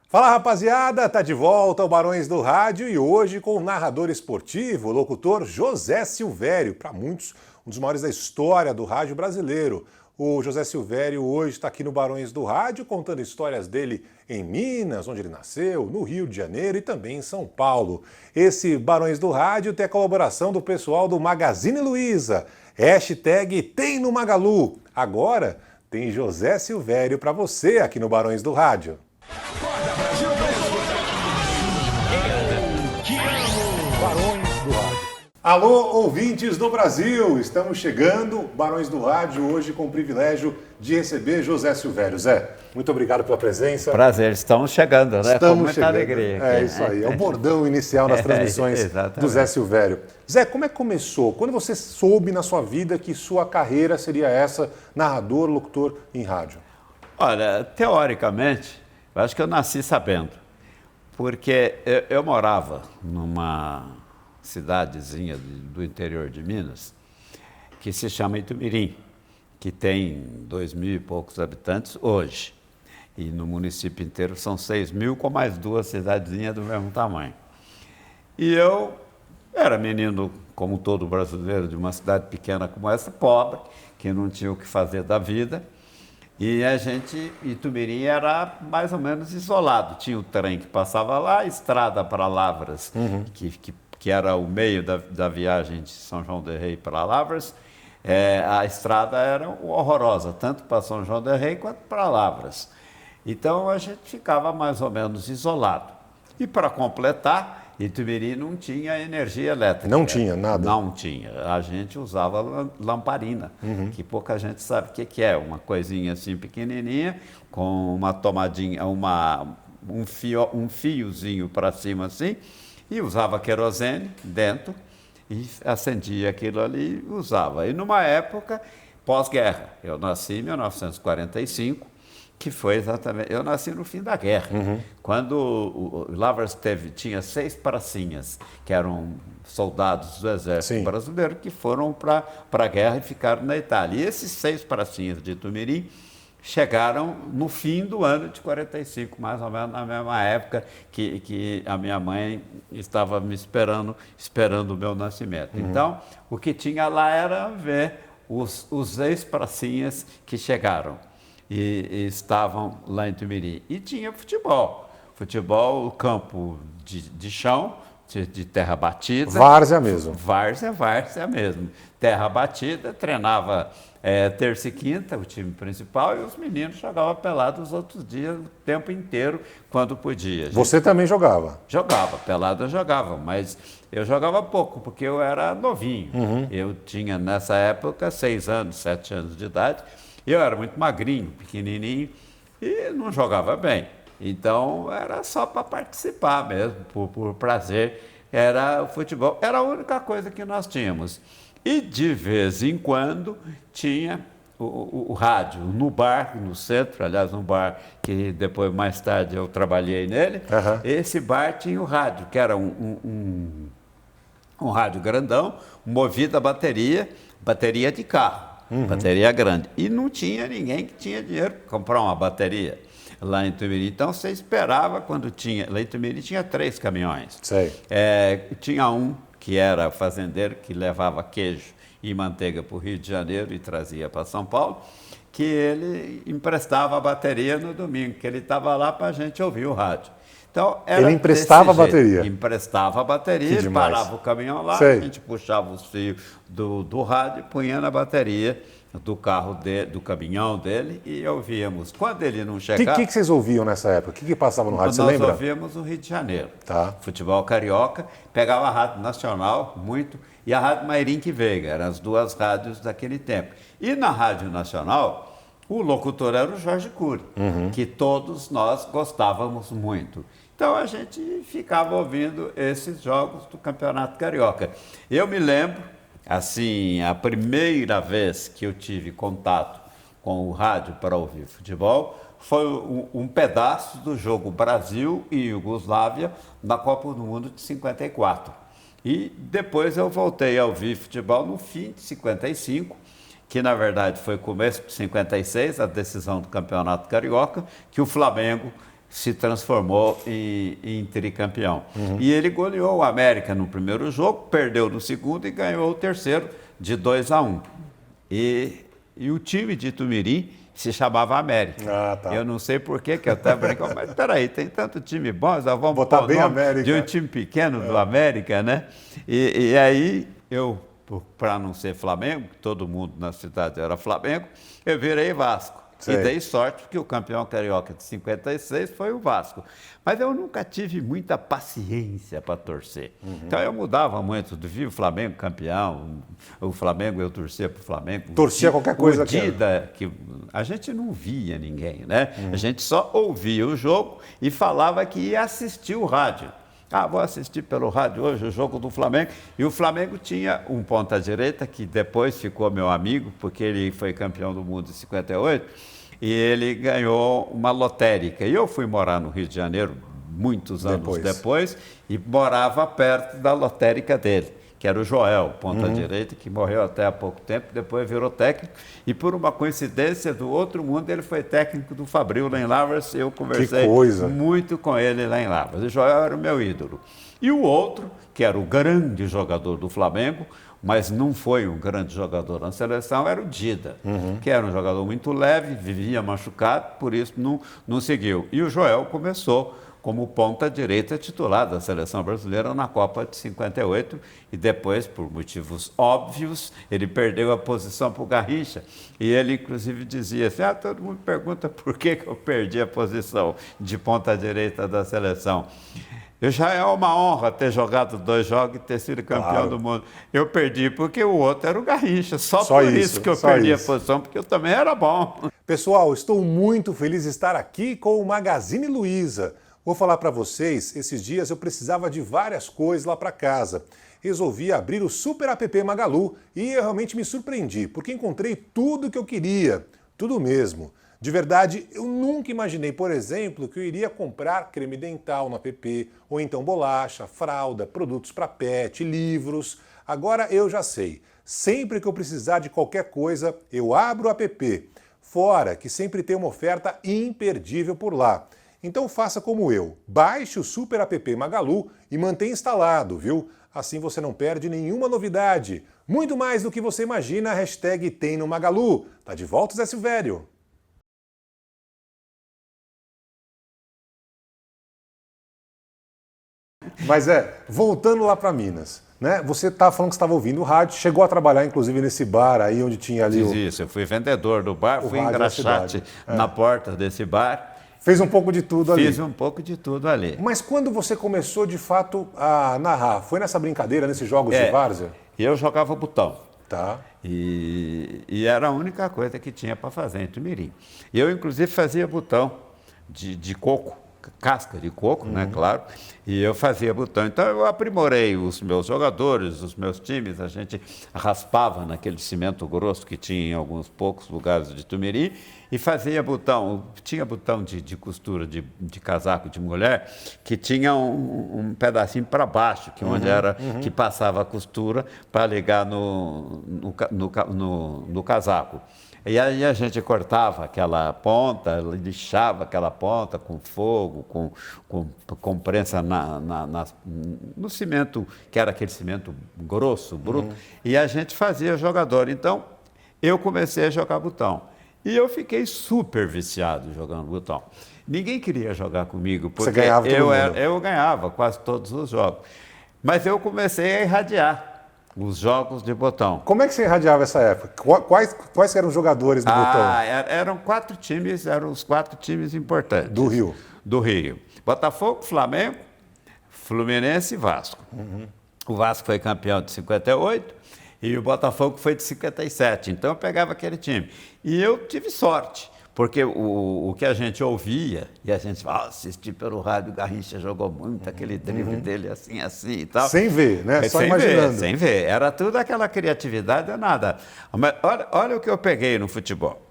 Fala rapaziada, tá de volta o Barões do Rádio e hoje com o narrador esportivo, o locutor José Silvério, para muitos um dos maiores da história do rádio brasileiro. O José Silvério hoje está aqui no Barões do Rádio contando histórias dele em Minas, onde ele nasceu, no Rio de Janeiro e também em São Paulo. Esse Barões do Rádio tem a colaboração do pessoal do Magazine Luiza. Hashtag tem no Magalu. Agora tem José Silvério para você aqui no Barões do Rádio. Alô, ouvintes do Brasil! Estamos chegando, Barões do Rádio, hoje com o privilégio de receber José Silvério. Zé, muito obrigado pela presença. Prazer, estamos chegando, né? Estamos com muita chegando. Alegria. É isso aí, é o bordão inicial das transmissões do Zé Silvério. Zé, como é que começou? Quando você soube na sua vida que sua carreira seria essa, narrador, locutor em rádio? Olha, teoricamente, eu acho que eu nasci sabendo, porque eu morava numa cidadezinha do interior de Minas, que se chama Itumirim, que tem 2.000 e poucos habitantes hoje. E no município inteiro são 6.000, com mais duas cidadezinhas do mesmo tamanho. E eu era menino, como todo brasileiro, de uma cidade pequena como essa, pobre, que não tinha o que fazer da vida. E Itumirim era mais ou menos isolado. Tinha o trem que passava lá, estrada para Lavras, que era o meio da viagem de São João del Rei para Lavras. A estrada era horrorosa, tanto para São João del Rei quanto para Lavras. Então a gente ficava mais ou menos isolado. E para completar, Itumirim não tinha energia elétrica. Não tinha nada? Não tinha. A gente usava lamparina, que pouca gente sabe o que é. Uma coisinha assim pequenininha, com uma tomadinha, um fiozinho para cima assim, e usava querosene dentro e acendia aquilo ali e usava. E numa época pós-guerra, eu nasci em 1945, que foi exatamente... Eu nasci no fim da guerra, quando o Lavras tinha 6 pracinhas, que eram soldados do exército brasileiro, que foram para a guerra e ficaram na Itália. E esses 6 pracinhas de Itumirim chegaram no fim do ano de 45, mais ou menos na mesma época que a minha mãe estava me esperando o meu nascimento. Então, o que tinha lá era ver os ex-pracinhas que chegaram e estavam lá em Itumirim. E tinha futebol, campo de chão, de terra batida. Várzea mesmo. Várzea mesmo. Terra batida, treinava terça e quinta, o time principal, e os meninos jogavam pelado os outros dias, o tempo inteiro, quando podia. Você também jogava? Jogava, pelado eu jogava, mas eu jogava pouco, porque eu era novinho. Eu tinha, nessa época, 6 anos, 7 anos de idade, e eu era muito magrinho, pequenininho, e não jogava bem. Então, era só para participar mesmo, por prazer. Era o futebol, era a única coisa que nós tínhamos. E, de vez em quando, tinha o rádio no bar, no centro, aliás, um bar que depois, mais tarde, eu trabalhei nele. Esse bar tinha o rádio, que era um rádio grandão, movido a bateria de carro, bateria grande. E não tinha ninguém que tinha dinheiro para comprar uma bateria lá em Itumirim. Então, você esperava quando tinha... Lá em Itumirim tinha 3 caminhões. Tinha um que era fazendeiro, que levava queijo e manteiga para o Rio de Janeiro e trazia para São Paulo, que ele emprestava a bateria no domingo, que ele estava lá para a gente ouvir o rádio. Então, ele emprestava a bateria? Emprestava a bateria, ele parava o caminhão lá, a gente puxava os fios do rádio e punha na bateria do carro do caminhão dele e ouvíamos. Quando ele não chegava... O que vocês ouviam nessa época? O que passava no rádio, você lembra? Nós ouvíamos o Rio de Janeiro, futebol carioca, pegava a Rádio Nacional, muito, e a Rádio Mairinque Veiga, eram as 2 rádios daquele tempo. E na Rádio Nacional, o locutor era o Jorge Cury, que todos nós gostávamos muito. Então a gente ficava ouvindo esses jogos do Campeonato Carioca. Eu me lembro, assim, a primeira vez que eu tive contato com o rádio para ouvir futebol foi um pedaço do jogo Brasil e Iugoslávia na Copa do Mundo de 54. E depois eu voltei a ouvir futebol no fim de 55, que na verdade foi começo de 56, a decisão do Campeonato Carioca, que o Flamengo se transformou em tricampeão. E ele goleou o América no primeiro jogo, perdeu no segundo e ganhou o terceiro de 2-1. E o time de Itumirim se chamava América. Ah, tá. Eu não sei por que eu até brinco, mas peraí, tem tanto time bom, nós vamos botar bem o nome América. de um time pequeno do América, né? E aí eu, para não ser Flamengo, todo mundo na cidade era Flamengo, eu virei Vasco. Sei. E dei sorte porque o campeão carioca de 56 foi o Vasco. Mas eu nunca tive muita paciência para torcer. Então eu mudava muito, vi o Flamengo campeão, o Flamengo eu torcia para o Flamengo. Torcia qualquer coisa que a gente não via ninguém, né? A gente só ouvia o jogo e falava que ia assistir o rádio. Ah, vou assistir pelo rádio hoje o jogo do Flamengo. E o Flamengo tinha um ponta-direita, que depois ficou meu amigo, porque ele foi campeão do mundo em 58, e ele ganhou uma lotérica. E eu fui morar no Rio de Janeiro muitos anos depois e morava perto da lotérica dele, que era o Joel, ponta-direita, que morreu até há pouco tempo, depois virou técnico. E por uma coincidência do outro mundo, ele foi técnico do Fabril lá em Lavras. Eu conversei muito com ele lá em Lavras. O Joel era o meu ídolo. E o outro, que era o grande jogador do Flamengo, mas não foi um grande jogador na seleção, era o Dida, que era um jogador muito leve, vivia machucado, por isso não seguiu. E o Joel começou como ponta-direita titular da seleção brasileira na Copa de 58 e depois, por motivos óbvios, ele perdeu a posição para o Garrincha. E ele, inclusive, dizia assim, todo mundo pergunta por que eu perdi a posição de ponta-direita da seleção. Já é uma honra ter jogado 2 jogos e ter sido campeão do mundo. Eu perdi porque o outro era o Garrincha, só por isso que eu perdi a posição, porque eu também era bom. Pessoal, estou muito feliz de estar aqui com o Magazine Luiza. Vou falar para vocês, esses dias eu precisava de várias coisas lá para casa. Resolvi abrir o Super App Magalu e eu realmente me surpreendi, porque encontrei tudo que eu queria, tudo mesmo. De verdade, eu nunca imaginei, por exemplo, que eu iria comprar creme dental no app, ou então bolacha, fralda, produtos para pet, livros. Agora eu já sei, sempre que eu precisar de qualquer coisa, eu abro o app. Fora que sempre tem uma oferta imperdível por lá. Então faça como eu, baixe o Super App Magalu e mantenha instalado, viu? Assim você não perde nenhuma novidade. Muito mais do que você imagina, a hashtag tem no Magalu. Tá de volta, Zé Silvério. Mas voltando lá para Minas, né? Você tá falando que estava ouvindo o rádio, chegou a trabalhar inclusive nesse bar aí onde tinha ali Isso, eu fui vendedor do bar, fui engraxate na porta desse bar. Fez um pouco de tudo ali. Fiz um pouco de tudo ali. Mas quando você começou, de fato, a narrar, foi nessa brincadeira, nesses jogos de várzea? Eu jogava botão. Tá. E era a única coisa que tinha para fazer em Itumirim. Eu, inclusive, fazia botão de coco, casca de coco, né, claro, e eu fazia botão. Então, eu aprimorei os meus jogadores, os meus times, a gente raspava naquele cimento grosso que tinha em alguns poucos lugares de Itumirim e fazia botão. Tinha botão de costura de casaco de mulher que tinha um pedacinho para baixo, que onde era que passava a costura para ligar no casaco. E aí a gente cortava aquela ponta, lixava aquela ponta com fogo, com prensa no cimento, que era aquele cimento grosso, bruto, e a gente fazia jogador. Então, eu comecei a jogar botão. E eu fiquei super viciado jogando botão. Ninguém queria jogar comigo, porque você ganhava todo mundo. Eu ganhava quase todos os jogos. Mas eu comecei a irradiar os jogos de botão. Como é que você irradiava essa época? Quais eram os jogadores do botão? Eram 4 times, eram os 4 times importantes. Do Rio? Do Rio. Botafogo, Flamengo, Fluminense e Vasco. O Vasco foi campeão de 58 e o Botafogo foi de 57. Então eu pegava aquele time. E eu tive sorte. Porque o que a gente ouvia, e a gente assistia pelo rádio, o Garrincha jogou muito, aquele drible dele assim e tal. Sem ver, né? Só imaginando. Sem ver. Era tudo aquela criatividade danada. Mas olha o que eu peguei no futebol.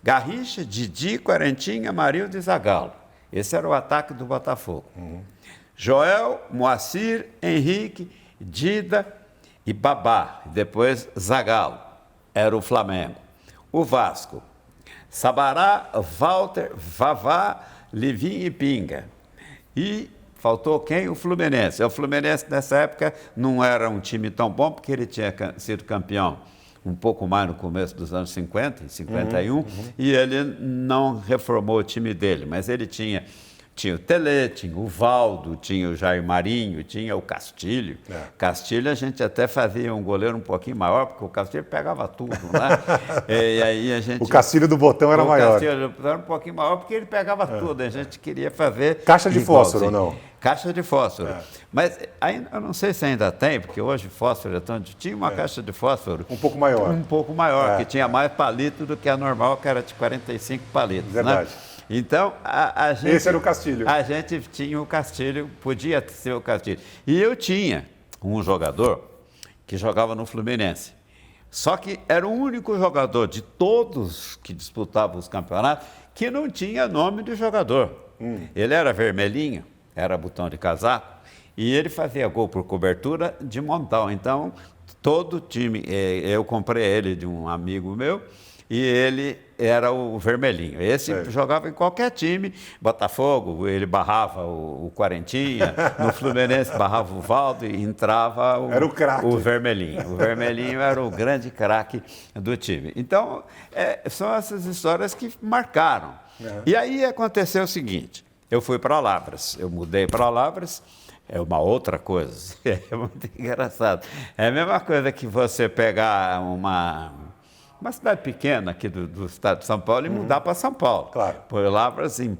Garrincha, Didi, Quarentinha, Amarildo e Zagallo. Esse era o ataque do Botafogo. Joel, Moacir, Henrique, Dida e Babá. Depois Zagallo. Era o Flamengo. O Vasco. Sabará, Walter, Vavá, Livinho e Pinga. E faltou quem? O Fluminense. O Fluminense, nessa época, não era um time tão bom, porque ele tinha sido campeão um pouco mais no começo dos anos 50, em 51, e ele não reformou o time dele, mas ele tinha o Tele, tinha o Valdo, tinha o Jair Marinho, tinha o Castilho. Castilho a gente até fazia um goleiro um pouquinho maior, porque o Castilho pegava tudo, né? E aí a gente... O Castilho do Botão era maior. O Castilho era um pouquinho maior, porque ele pegava tudo. A gente queria fazer... Caixa de fósforo ou não? Caixa de fósforo. Mas ainda, eu não sei se ainda tem, porque hoje fósforo é tanto... Tinha uma caixa de fósforo... Um pouco maior. Um pouco maior, que tinha mais palito do que a normal, que era de 45 palitos. Verdade. Né? Então, a gente... Esse era o Castilho. A gente tinha o Castilho, podia ser o Castilho. E eu tinha um jogador que jogava no Fluminense. Só que era o único jogador de todos que disputavam os campeonatos que não tinha nome de jogador. Ele era vermelhinho, era botão de casaco, e ele fazia gol por cobertura de montão. Então, todo time, eu comprei ele de um amigo meu, e ele era o vermelhinho. Esse jogava em qualquer time, Botafogo, ele barrava o Quarentinha, no Fluminense barrava o Valdo e entrava era o craque. O vermelhinho. O vermelhinho era o grande craque do time. Então, são essas histórias que marcaram. E aí aconteceu o seguinte, eu fui para Lavras, eu mudei para Lavras. É uma outra coisa, é muito engraçado. É a mesma coisa que você pegar uma cidade pequena aqui do estado de São Paulo e mudar para São Paulo. Claro. Por Lavras, em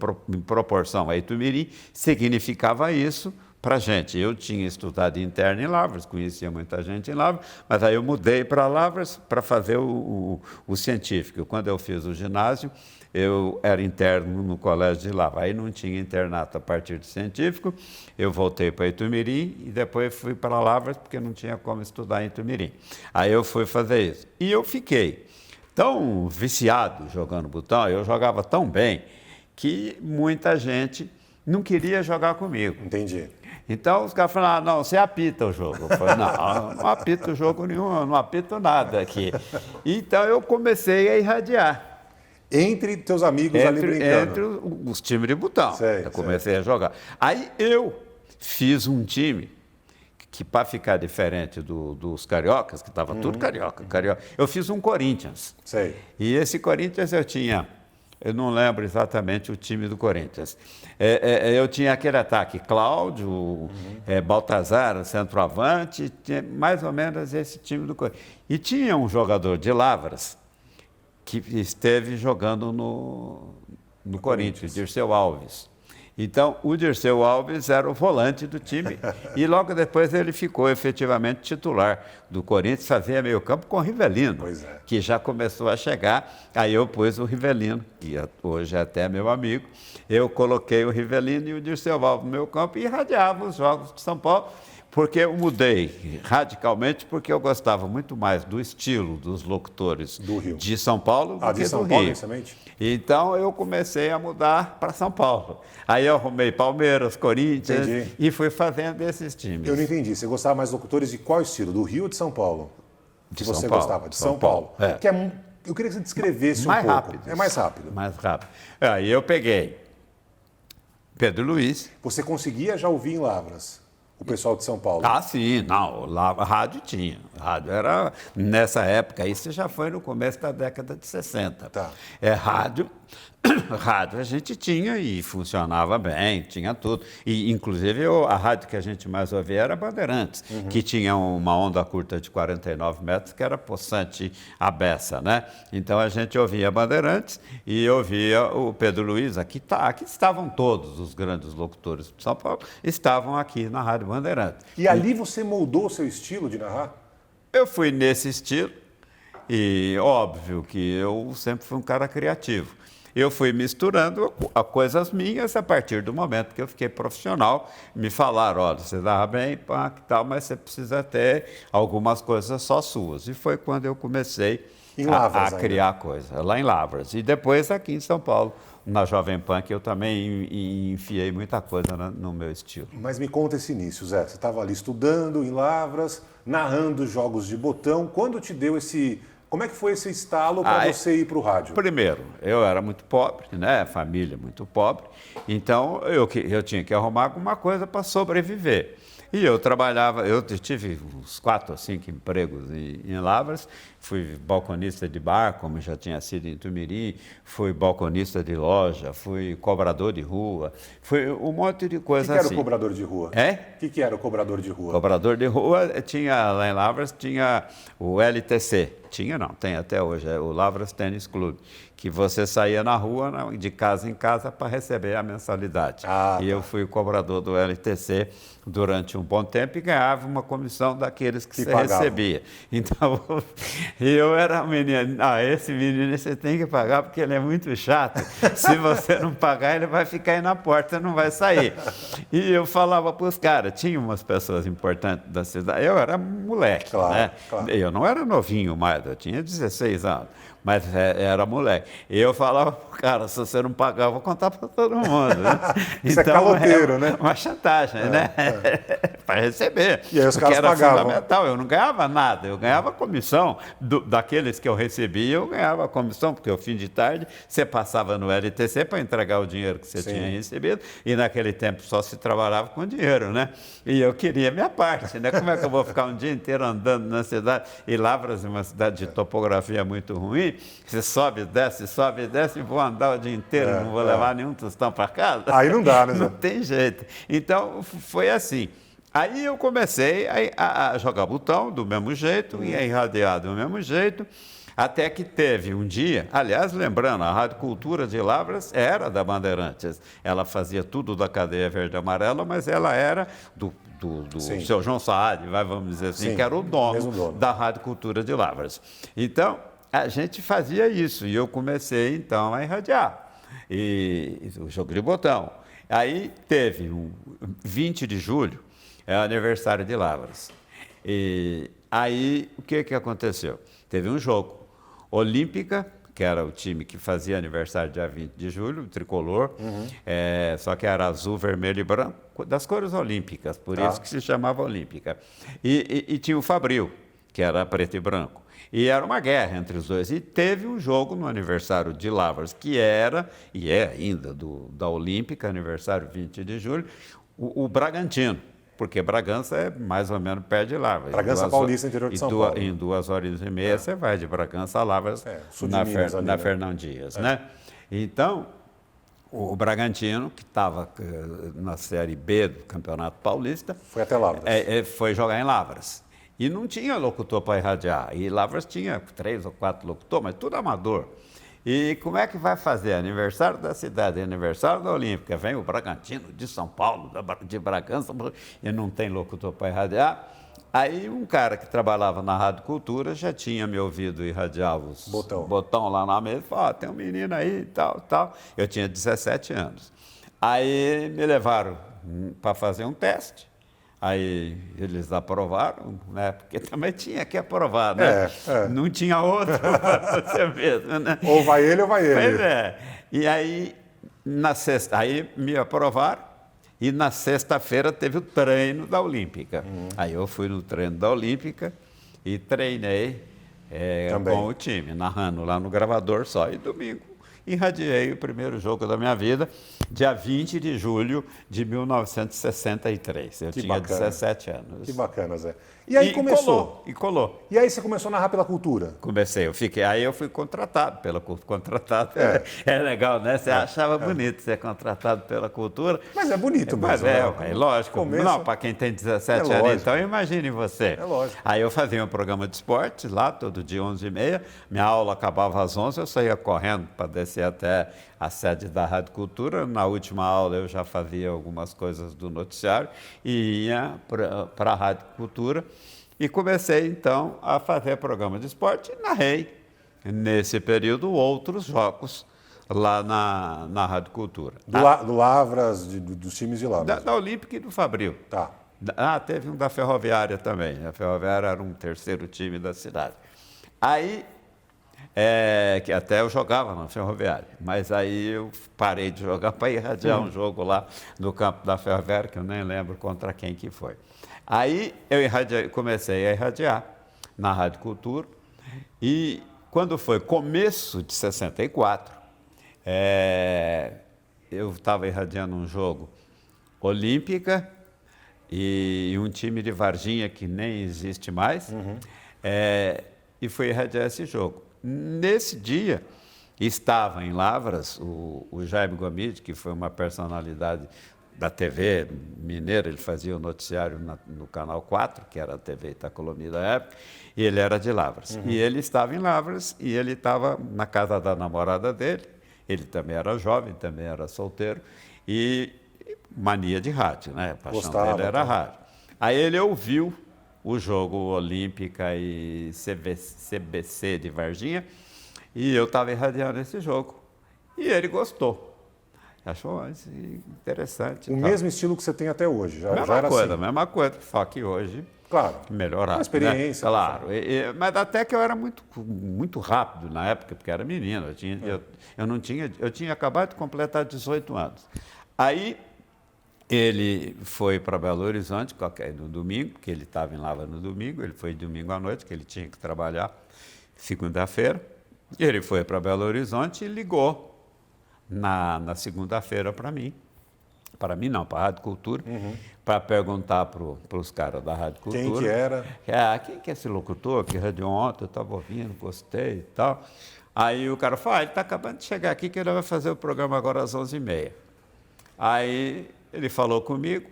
proporção a Itumirim, significava isso para a gente. Eu tinha estudado interno em Lavras, conhecia muita gente em Lavras, mas aí eu mudei para Lavras para fazer o científico. Quando eu fiz o ginásio, eu era interno no colégio de Lavras. Aí não tinha internato a partir do científico, eu voltei para Itumirim e depois fui para Lavras, porque não tinha como estudar em Itumirim. Aí eu fui fazer isso. E eu fiquei tão viciado jogando botão, eu jogava tão bem, que muita gente não queria jogar comigo. Entendi. Então os caras falaram, não, você apita o jogo. Eu falei, não apito jogo nenhum, eu não apito nada aqui. Então eu comecei a irradiar. Entre teus amigos ali brincando? Entre os times de botão. Eu comecei a jogar. Aí eu fiz um time que, para ficar diferente dos cariocas, que estava tudo carioca, eu fiz um Corinthians. E esse Corinthians eu não lembro exatamente o time do Corinthians. Eu tinha aquele ataque, Cláudio, Baltazar, centroavante, tinha mais ou menos esse time do Corinthians. E tinha um jogador de Lavras que esteve jogando no Corinthians, Dirceu Alves. Então, o Dirceu Alves era o volante do time e logo depois ele ficou efetivamente titular do Corinthians, fazia meio campo com o Rivelino, que já começou a chegar. Aí eu pus o Rivelino, que hoje é até meu amigo, eu coloquei o Rivelino e o Dirceu Alves no meu campo e irradiava os jogos de São Paulo, porque eu mudei radicalmente, porque eu gostava muito mais do estilo dos locutores do Rio. De São Paulo do que do Rio. Então eu comecei a mudar para São Paulo. Aí eu arrumei Palmeiras, Corinthians e fui fazendo esses times. Eu não entendi. Você gostava mais de locutores de qual estilo? Do Rio ou de São Paulo? De São Paulo. Gostava? De São Paulo. Eu queria que você descrevesse mais um pouco. Rápido. É mais rápido. Mais rápido. Aí eu peguei Pedro Luiz. Você conseguia já ouvir em Lavras o pessoal de São Paulo? Ah, sim, não, lá rádio tinha. Rádio era, nessa época, isso já foi no começo da década de 60. Rádio a gente tinha e funcionava bem, tinha tudo. E, inclusive, a rádio que a gente mais ouvia era Bandeirantes, que tinha uma onda curta de 49 metros, que era possante à beça, né? Então, a gente ouvia Bandeirantes e ouvia o Pedro Luiz. Aqui estavam todos os grandes locutores de São Paulo, estavam aqui na Rádio Bandeirantes. E ali você moldou o seu estilo de narrar? Eu fui nesse estilo e, óbvio, que eu sempre fui um cara criativo. Eu fui misturando a coisas minhas a partir do momento que eu fiquei profissional. Me falaram, olha, você narra bem, pá, que tal, mas você precisa ter algumas coisas só suas. E foi quando eu comecei a criar coisa, lá em Lavras. E depois aqui em São Paulo, na Jovem Pan, que eu também enfiei muita coisa no meu estilo. Mas me conta esse início, Zé. Você estava ali estudando em Lavras, narrando jogos de botão. Quando te deu esse... Como é que foi esse estalo para você ir para o rádio? Primeiro, eu era muito pobre, né? Família muito pobre, então eu tinha que arrumar alguma coisa para sobreviver. E eu trabalhava, eu tive uns 4 ou 5 empregos em Lavras, fui balconista de bar, como já tinha sido em Tumirim, fui balconista de loja, fui cobrador de rua, fui um monte de coisa assim. O que era o cobrador de rua? O que era o cobrador de rua? Cobrador de rua tinha, lá em Lavras, tinha o LTC. Tinha não, tem até hoje, é o Lavras Tênis Clube, que você saía na rua, de casa em casa, para receber a mensalidade. E eu fui cobrador do LTC durante um bom tempo e ganhava uma comissão daqueles que você recebia. Então, eu era um menino, esse menino você tem que pagar porque ele é muito chato. Se você não pagar, ele vai ficar aí na porta, não vai sair. E eu falava para os caras, tinha umas pessoas importantes da cidade, eu era moleque, né? Claro. Eu não era novinho mais, eu tinha 16 anos. Mas era moleque. E eu falava pro cara, se você não pagar, eu vou contar para todo mundo. Né? Isso então, é caloteiro, né? Uma chantagem, né? Para receber. E aí os caras era pagavam. Fundamental. Eu não ganhava nada, eu ganhava comissão. Daqueles que eu recebia, eu ganhava comissão, porque ao fim de tarde você passava no LTC para entregar o dinheiro que você tinha recebido, e naquele tempo só se trabalhava com dinheiro, né? E eu queria a minha parte, né? Como é que eu vou ficar um dia inteiro andando na cidade? E Lavras é uma cidade de topografia muito ruim. Você sobe e desce, vou andar o dia inteiro, não vou levar nenhum tostão para casa. Aí não dá, né? Não tem jeito. Então, foi assim. Aí eu comecei a jogar botão do mesmo jeito e a irradiar do mesmo jeito, até que teve um dia, aliás, lembrando, a Rádio Cultura de Lavras era da Bandeirantes. Ela fazia tudo da cadeia verde e amarela, mas ela era do seu João Saad, vamos dizer assim, que era o dono da Rádio Cultura de Lavras. Então, a gente fazia isso e eu comecei então a irradiar e o jogo de botão. Aí teve 20 de julho, é o aniversário de Lavras. E aí o que aconteceu? Teve um jogo, Olímpica, que era o time que fazia aniversário dia 20 de julho, o tricolor, só que era azul, vermelho e branco, das cores olímpicas, por isso que se chamava Olímpica. E tinha o Fabril, que era preto e branco. E era uma guerra entre os dois. E teve um jogo no aniversário de Lavras, que era, e é ainda, da Olímpica, aniversário 20 de julho, o Bragantino. Porque Bragança é mais ou menos perto de Lavras. Bragança Paulista, interior de São Paulo. Em 2 horas e meia você vai de Bragança a Lavras, na Fernão Dias. Né? Então, o Bragantino, que estava na Série B do Campeonato Paulista... Foi até Lavras. Foi jogar em Lavras. E não tinha locutor para irradiar. E Lavras tinha 3 ou 4 locutores, mas tudo amador. E como é que vai fazer? Aniversário da cidade, aniversário da Olímpica. Vem o Bragantino de São Paulo, de Bragança, e não tem locutor para irradiar. Aí um cara que trabalhava na Rádio Cultura já tinha me ouvido irradiar os botão lá na mesa. Falou, tem um menino aí e tal. Eu tinha 17 anos. Aí me levaram para fazer um teste. Aí eles aprovaram, né? Porque também tinha que aprovar, né? Não tinha outro para você mesmo, né? Ou vai ele ou vai ele. Pois é. E aí, aí me aprovaram e na sexta-feira teve o treino da Olímpica. Aí eu fui no treino da Olímpica e treinei com o time, narrando lá no gravador só. E domingo irradiei o primeiro jogo da minha vida, dia 20 de julho de 1963. Eu tinha 17 anos. Que bacana, Zé. E aí começou? Colou. E aí você começou a narrar pela Cultura? Comecei, aí eu fui contratado pela Cultura. Contratado é legal, né? Você achava bonito ser contratado pela Cultura. Mas é bonito mesmo. Mas é lógico. Não, para quem tem 17 anos, então imagine você. É lógico. Aí eu fazia um programa de esportes lá, todo dia 11h30. Minha aula acabava às 11h, eu saía correndo para descer até a sede da Rádio Cultura. Na última aula eu já fazia algumas coisas do noticiário e ia para a Rádio Cultura. E comecei, então, a fazer programa de esporte e narrei, nesse período, outros jogos lá na Rádio Cultura. Do Lavras, dos times de Lavras? Da Olímpica e do Fabril. Tá. Teve um da Ferroviária também. A Ferroviária era um terceiro time da cidade. Aí, que até eu jogava na Ferroviária, mas aí eu parei de jogar para irradiar um jogo lá no campo da Ferroviária, que eu nem lembro contra quem que foi. Aí eu comecei a irradiar na Rádio Cultura E quando foi começo de 64, eu estava irradiando um jogo Olímpica e um time de Varginha que nem existe mais, e fui irradiar esse jogo. Nesse dia, estava em Lavras o Jaime Gomide, que foi uma personalidade da TV mineira, ele fazia o noticiário no Canal 4, que era a TV Itacolomi da época, e ele era de Lavras. E ele estava em Lavras e ele estava na casa da namorada dele, ele também era jovem, também era solteiro, e mania de rádio, né? A paixão dele era rádio. Aí ele ouviu o jogo Olímpica e CBC de Varginha, e eu estava irradiando esse jogo. E ele gostou. Achou interessante. O mesmo estilo que você tem até hoje, já era coisa, assim. Mesma coisa, só que hoje claro, melhorar. Uma experiência. Né? Claro, mas até que eu era muito rápido na época, porque era menino. Eu tinha acabado de completar 18 anos. Aí ele foi para Belo Horizonte no domingo, porque ele estava em Lavras no domingo, ele foi domingo à noite, que ele tinha que trabalhar segunda-feira. Ele foi para Belo Horizonte e ligou na segunda-feira para mim não, para a Rádio Cultura, para perguntar para os caras da Rádio Cultura. Quem que era? Quem que é esse locutor que radiou ontem, eu estava ouvindo, gostei e tal. Aí o cara falou, ele está acabando de chegar aqui que ele vai fazer o programa agora às 11h30. Aí ele falou comigo,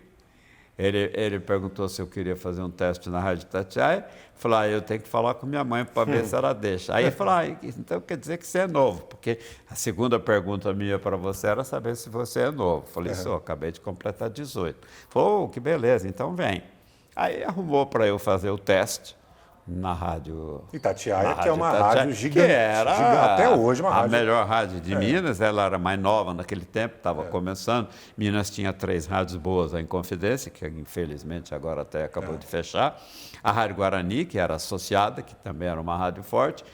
ele perguntou se eu queria fazer um teste na Rádio Itatiaia, falou, eu tenho que falar com minha mãe para ver se ela deixa. Aí ele falou, então quer dizer que você é novo, porque a segunda pergunta minha para você era saber se você é novo. Falei, sou, acabei de completar 18. Falou, que beleza, então vem. Aí arrumou para eu fazer o teste na Rádio Itatiaia, que é uma rádio gigante, que era até hoje uma rádio. A melhor rádio de Minas, ela era mais nova naquele tempo, estava começando. Minas tinha 3 rádios boas, a Inconfidência, que infelizmente agora até acabou de fechar. A Rádio Guarani, que era associada, que também era uma rádio forte.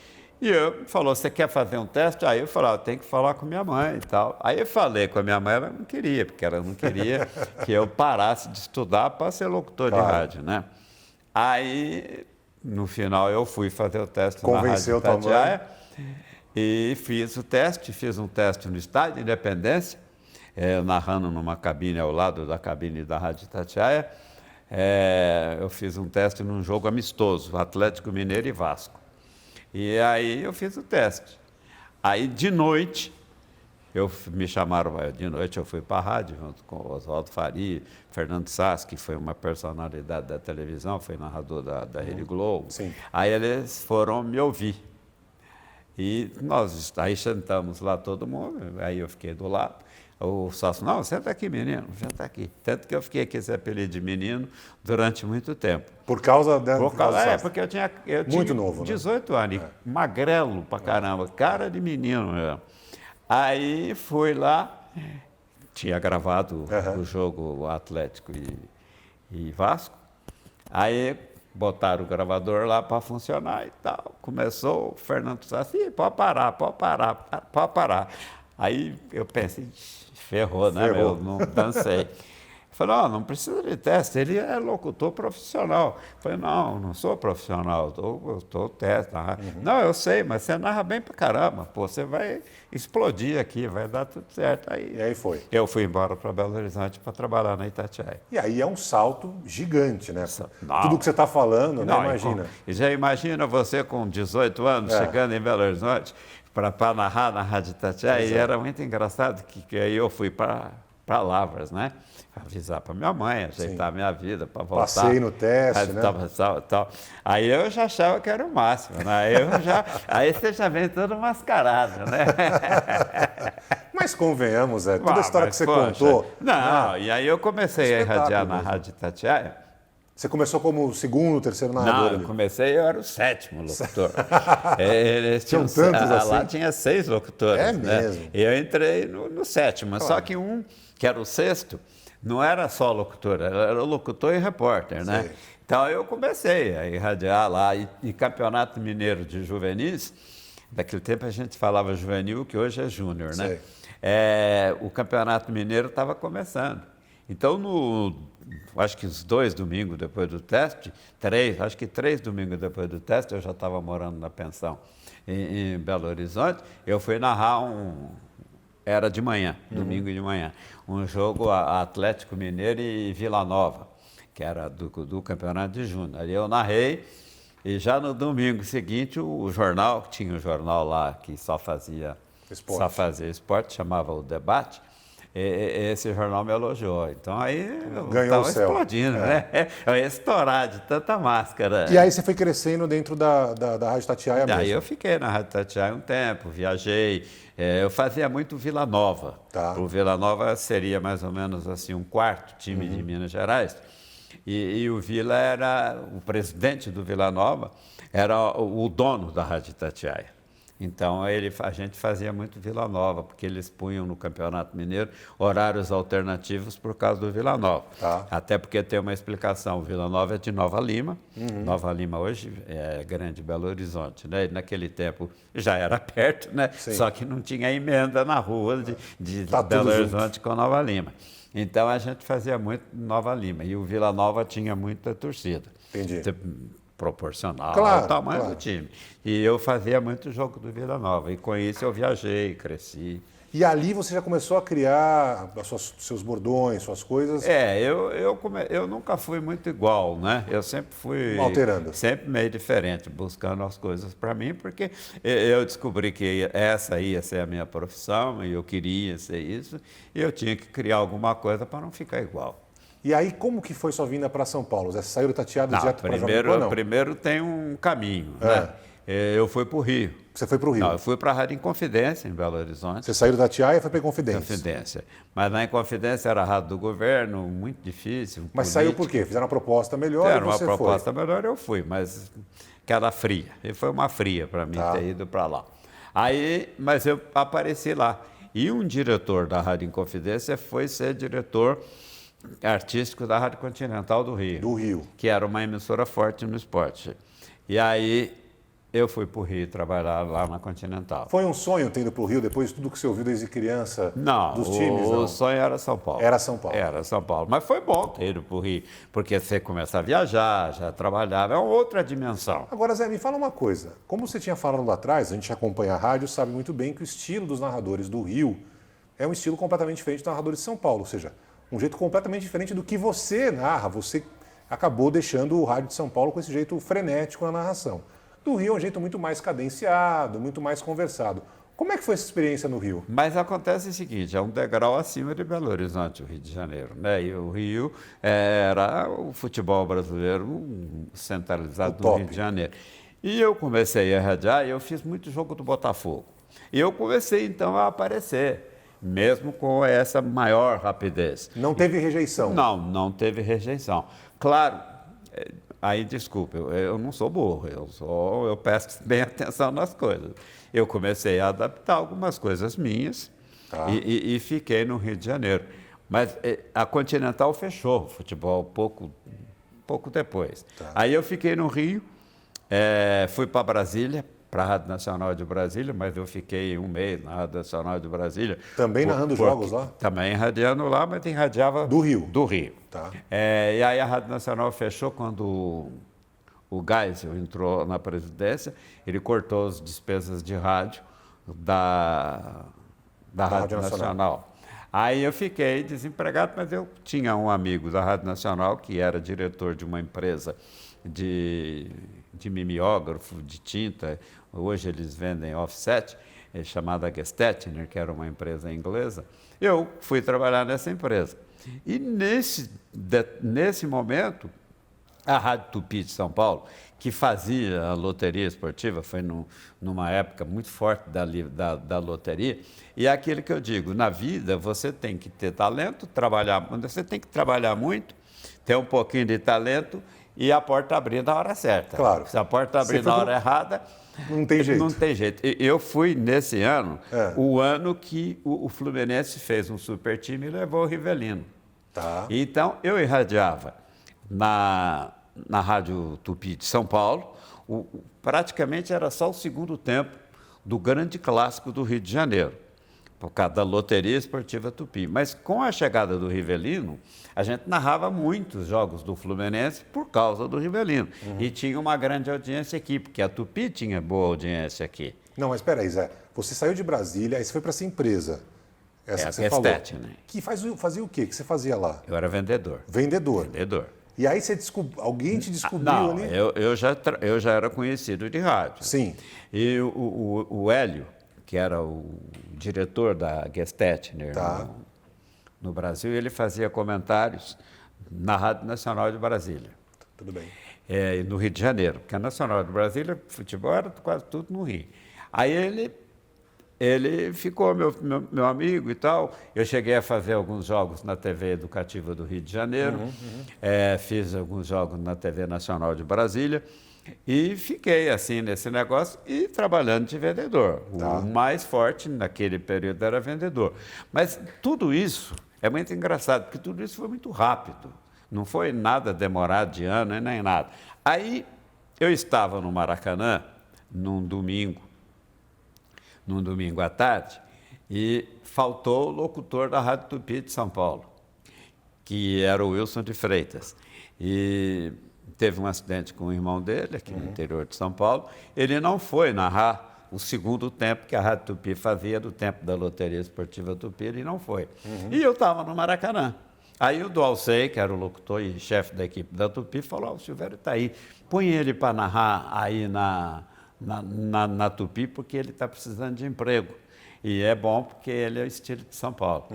E eu falou, você quer fazer um teste? Aí eu falei, eu tenho que falar com minha mãe e tal. Aí eu falei com a minha mãe, ela não queria, porque ela não queria que eu parasse de estudar para ser locutor de rádio, né? Aí no final eu fui fazer o teste na Rádio Itatiaia e fiz um teste no Estádio Independência, narrando numa cabine ao lado da cabine da Rádio Itatiaia. Eu fiz um teste num jogo amistoso, Atlético Mineiro e Vasco. E aí eu fiz o teste. Aí de noite, me chamaram, de noite eu fui para a rádio, junto com o Oswaldo Faria, Fernando Sass, que foi uma personalidade da televisão, foi narrador da Rede Globo. Sim. Aí eles foram me ouvir. E nós aí sentamos lá todo mundo, aí eu fiquei do lado. O Sass, não, senta aqui, menino, senta aqui. Tanto que eu fiquei com esse apelido de menino durante muito tempo. Por causa da... porque eu tinha muito novo, 18 anos, magrelo pra caramba, cara de menino mesmo. Aí fui lá, tinha gravado o jogo Atlético e Vasco, aí botaram o gravador lá para funcionar e tal. Começou o Fernando Sass, pode parar. Aí eu pensei, ferrou, né? Eu não dancei. Falei, não precisa de teste, ele é locutor profissional. Falei, não sou profissional, eu estou teste. Não, eu sei, mas você narra bem pra caramba, você vai explodir aqui, vai dar tudo certo. E aí foi. Eu fui embora para Belo Horizonte para trabalhar na Itatiaia. E aí é um salto gigante, né? Tudo que você está falando, né? Imagina. Já imagina você com 18 anos chegando em Belo Horizonte para narrar na Rádio Itatiaia, e era muito engraçado que aí eu fui para Lavras, né? Avisar para minha mãe, ajeitar a minha vida para voltar. Passei no teste, né? Tal. Aí eu já achava que era o máximo, né? Aí você já vem todo mascarado, né? Mas convenhamos, toda a história que você contou... E aí eu comecei a irradiar na Rádio Itatiaia. Você começou como segundo, terceiro narrador? Não, eu comecei, eu era o 7º locutor. Tinham tantos assim? Lá tinha 6 locutores. É mesmo? Né? E eu entrei no 7º, claro. Só que um, que era o 6º, não era só locutor, era locutor e repórter, né? Sim. Então eu comecei a irradiar lá, e Campeonato Mineiro de Juvenis, daquele tempo a gente falava juvenil, que hoje é júnior, né? O Campeonato Mineiro estava começando. Então, acho que os 2 domingos depois do teste, 3, acho que 3 domingos depois do teste, eu já estava morando na pensão em Belo Horizonte, eu fui narrar era de manhã, domingo de manhã, um jogo Atlético Mineiro e Vila Nova, que era do Campeonato de Júnior. Ali eu narrei, e já no domingo seguinte, o jornal, tinha um jornal lá que só fazia esporte, chamava O Debate, esse jornal me elogiou. Então aí eu estava explodindo, né? Eu ia estourar de tanta máscara. E aí você foi crescendo dentro da Rádio Itatiaia mesmo? Aí eu fiquei na Rádio Itatiaia um tempo, viajei. Eu fazia muito Vila Nova. Tá. O Vila Nova seria mais ou menos assim um quarto time de Minas Gerais. E o Vila era, o presidente do Vila Nova era o dono da Rádio Itatiaia. Então, a gente fazia muito Vila Nova, porque eles punham no Campeonato Mineiro horários alternativos por causa do Vila Nova. Tá. Até porque tem uma explicação, o Vila Nova é de Nova Lima, Nova Lima hoje é Grande Belo Horizonte, né? E naquele tempo já era perto, né? Sim. Só que não tinha emenda na rua de Tá Belo Horizonte junto com Nova Lima. Então, a gente fazia muito Nova Lima, e o Vila Nova tinha muita torcida. Entendi. Proporcional Claro, ao tamanho claro. do time. E eu fazia muito jogo do Vila Nova. E com isso eu viajei, cresci. E ali você já começou a criar seus bordões, suas coisas? Eu nunca fui muito igual, né? Eu sempre fui... Alterando. Sempre meio diferente, buscando as coisas para mim, porque eu descobri que essa ia ser a minha profissão, e eu queria ser isso, e eu tinha que criar alguma coisa para não ficar igual. E aí, como que foi sua vinda para São Paulo? Você saiu tateado Não, direto para Jovem Pan, não? primeiro tem um caminho, né? Eu fui para o Rio. Você foi para o Rio? Não, eu fui para a Rádio Inconfidência, em Belo Horizonte. Você saiu da Itatiaia e foi para Inconfidência? Inconfidência. Mas na Inconfidência era a rádio do governo, muito difícil. Mas saiu por quê? Fizeram uma proposta melhor Era e você uma proposta melhor, eu fui, mas que era fria. E foi uma fria para mim ter ido para lá. Mas eu apareci lá. E um diretor da Rádio Inconfidência foi ser diretor artístico da Rádio Continental do Rio. Do Rio. Que era uma emissora forte no esporte. E aí eu fui para o Rio trabalhar lá na Continental. Foi um sonho ter ido para o Rio depois de tudo que você ouviu desde criança dos times? O sonho era São Paulo. Era São Paulo. Era São Paulo. Mas foi bom ter ido para o Rio, porque você começa a viajar, já trabalhava, é uma outra dimensão. Agora, Zé, me fala uma coisa. Como você tinha falado lá atrás, a gente acompanha a rádio, sabe muito bem que o estilo dos narradores do Rio é um estilo completamente diferente dos narradores de São Paulo, ou seja, um jeito completamente diferente do que você narra. Você acabou deixando o rádio de São Paulo com esse jeito frenético na narração. Do Rio é um jeito muito mais cadenciado, muito mais conversado. Como é que foi essa experiência no Rio? Mas acontece o seguinte, é um degrau acima de Belo Horizonte, o Rio de Janeiro, né? E o Rio era o futebol brasileiro centralizado no Rio de Janeiro. E eu comecei a radiar e eu fiz muito jogo do Botafogo. E eu comecei, então, a aparecer, mesmo com essa maior rapidez. Não teve rejeição? Não teve rejeição. Claro, aí desculpa, eu não sou burro, eu presto bem atenção nas coisas. Eu comecei a adaptar algumas coisas minhas e fiquei no Rio de Janeiro. Mas a Continental fechou o futebol pouco depois. Aí eu fiquei no Rio, fui para Brasília, para a Rádio Nacional de Brasília, mas eu fiquei um mês na Rádio Nacional de Brasília. Também narrando jogos lá? Também radiando lá, mas irradiava... Do Rio? Do Rio. Tá. E aí a Rádio Nacional fechou quando o Geisel entrou na presidência, ele cortou as despesas de rádio da Rádio Nacional. Aí eu fiquei desempregado, mas eu tinha um amigo da Rádio Nacional que era diretor de uma empresa de mimeógrafo, de tinta. Hoje eles vendem offset, chamada Gestetner, que era uma empresa inglesa. Eu fui trabalhar nessa empresa. E nesse momento, a Rádio Tupi de São Paulo, que fazia a loteria esportiva, foi numa época muito forte da loteria, e é aquilo que eu digo, na vida você tem que ter talento, você tem que trabalhar muito, ter um pouquinho de talento e a porta abrir na hora certa. Claro. Se a porta abrir na hora errada, não tem jeito. Não tem jeito. Eu fui, nesse ano, o ano que o Fluminense fez um super time e levou o Rivelino. Tá. Então, eu irradiava na Rádio Tupi de São Paulo, praticamente era só o segundo tempo do grande clássico do Rio de Janeiro. por causa da Loteria Esportiva Tupi. Mas com a chegada do Rivelino, a gente narrava muitos jogos do Fluminense por causa do Rivelino. E tinha uma grande audiência aqui, porque a Tupi tinha boa audiência aqui. Não, mas espera aí, Zé. Você saiu de Brasília, aí você foi para essa empresa. Essa que você falou. Né? Que fazia o quê? O que você fazia lá? Eu era vendedor. Vendedor. Vendedor. E aí alguém te descobriu Não, ali? eu já era conhecido de rádio. Sim. E o Hélio, que era o diretor da Gestetner no Brasil, ele fazia comentários na Rádio Nacional de Brasília. Tudo bem. No Rio de Janeiro, porque a Nacional de Brasília, futebol era quase tudo no Rio. Aí ele ficou meu amigo e tal. Eu cheguei a fazer alguns jogos na TV Educativa do Rio de Janeiro, fiz alguns jogos na TV Nacional de Brasília e fiquei assim nesse negócio e trabalhando de vendedor. O mais forte naquele período era vendedor. Mas tudo isso é muito engraçado, porque tudo isso foi muito rápido. Não foi nada demorado de ano nem nada. Aí eu estava no Maracanã num domingo à tarde, e faltou o locutor da Rádio Tupi de São Paulo, que era o Wilson de Freitas. E teve um acidente com o irmão dele, aqui no interior de São Paulo. Ele não foi narrar o segundo tempo que a Rádio Tupi fazia, do tempo da Loteria Esportiva Tupi, ele não foi. E eu estava no Maracanã. Aí o Dualcey, que era o locutor e chefe da equipe da Tupi, falou: o Silvério está aí, põe ele para narrar aí na Tupi, porque ele está precisando de emprego. E é bom porque ele é o estilo de São Paulo.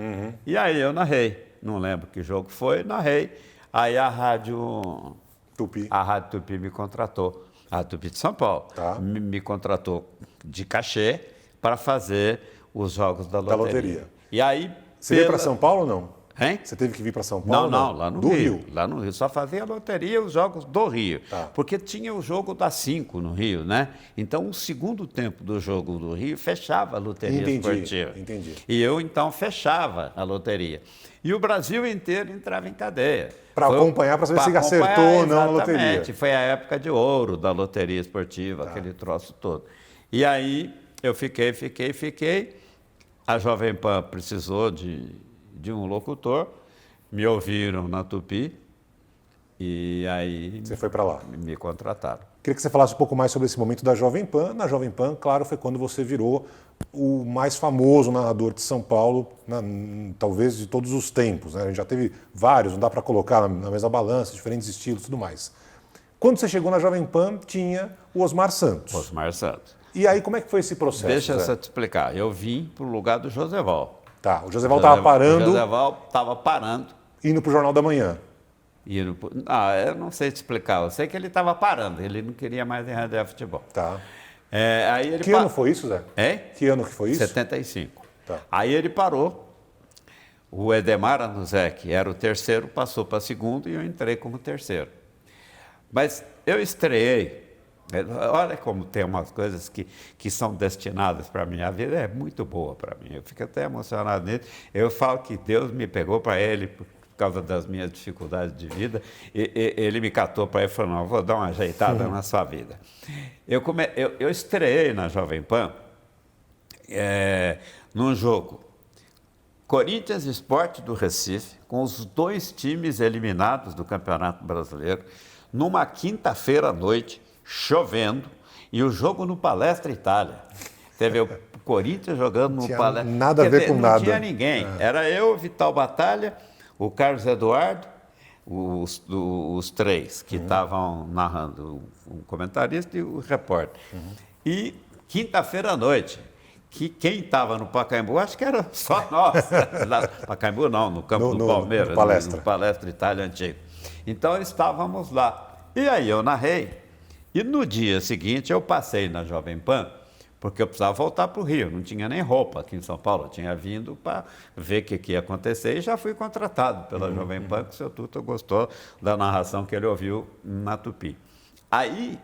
E aí eu narrei. Não lembro que jogo foi, narrei. Aí a Rádio Tupi me contratou. A Tupi de São Paulo me contratou de cachê para fazer os jogos da loteria. E aí, você veio para São Paulo ou não? Hein? Você teve que vir para São Paulo? Não, lá no Rio. Lá no Rio. Só fazia a loteria os jogos do Rio. Porque tinha o jogo das 5 no Rio, né? Então, o segundo tempo do jogo do Rio fechava a loteria esportiva. Entendi. E eu, então, fechava a loteria. E o Brasil inteiro entrava em cadeia. Para acompanhar, para saber se acertou ou não a loteria. Exatamente. Foi a época de ouro da loteria esportiva, aquele troço todo. E aí, eu fiquei. A Jovem Pan precisou de um locutor, me ouviram na Tupi e aí você foi para lá. Me contrataram. Queria que você falasse um pouco mais sobre esse momento da Jovem Pan. Na Jovem Pan, claro, foi quando você virou o mais famoso narrador de São Paulo, talvez de todos os tempos, né? A gente já teve vários, não dá para colocar na mesma balança, diferentes estilos e tudo mais. Quando você chegou na Jovem Pan, tinha o Osmar Santos. Osmar Santos. E aí, como é que foi esse processo? Deixa eu te explicar. Eu vim para o lugar do Joseval. O Joseval estava parando. O Joseval estava parando. Indo para o Jornal da Manhã. Eu não sei te explicar. Eu sei que ele estava parando. Ele não queria mais enredar futebol. Aí ele ano foi isso, Zé? Que ano que foi isso? 75. Aí ele parou. O Edemar Anuzek era o terceiro, passou para segundo e eu entrei como terceiro. Mas eu estreei. Olha como tem umas coisas que são destinadas para mim. A vida é muito boa para mim. Eu fico até emocionado nisso. Eu falo que Deus me pegou para Ele por causa das minhas dificuldades de vida. Ele me catou para Ele e falou: não, eu vou dar uma ajeitada na sua vida. Eu estreiei na Jovem Pan num jogo Corinthians Sport do Recife, com os 2 times eliminados do Campeonato Brasileiro, numa quinta-feira à noite, chovendo, e o jogo no Palestra Itália. Teve o Corinthians jogando no Palestra. Nada a ver com nada. Não tinha ninguém. Era eu, Vital Batalha, o Carlos Eduardo, os 3 que estavam narrando, o comentarista e o repórter. E quinta-feira à noite, que quem estava no Pacaembu, acho que era só nós. Pacaembu não, no campo do Palmeiras, no Palestra Itália antigo. Então estávamos lá. E aí eu narrei. E no dia seguinte eu passei na Jovem Pan, porque eu precisava voltar para o Rio, não tinha nem roupa aqui em São Paulo, eu tinha vindo para ver o que ia acontecer e já fui contratado pela Jovem Pan, que o seu Tuta gostou da narração que ele ouviu na Tupi. Aí,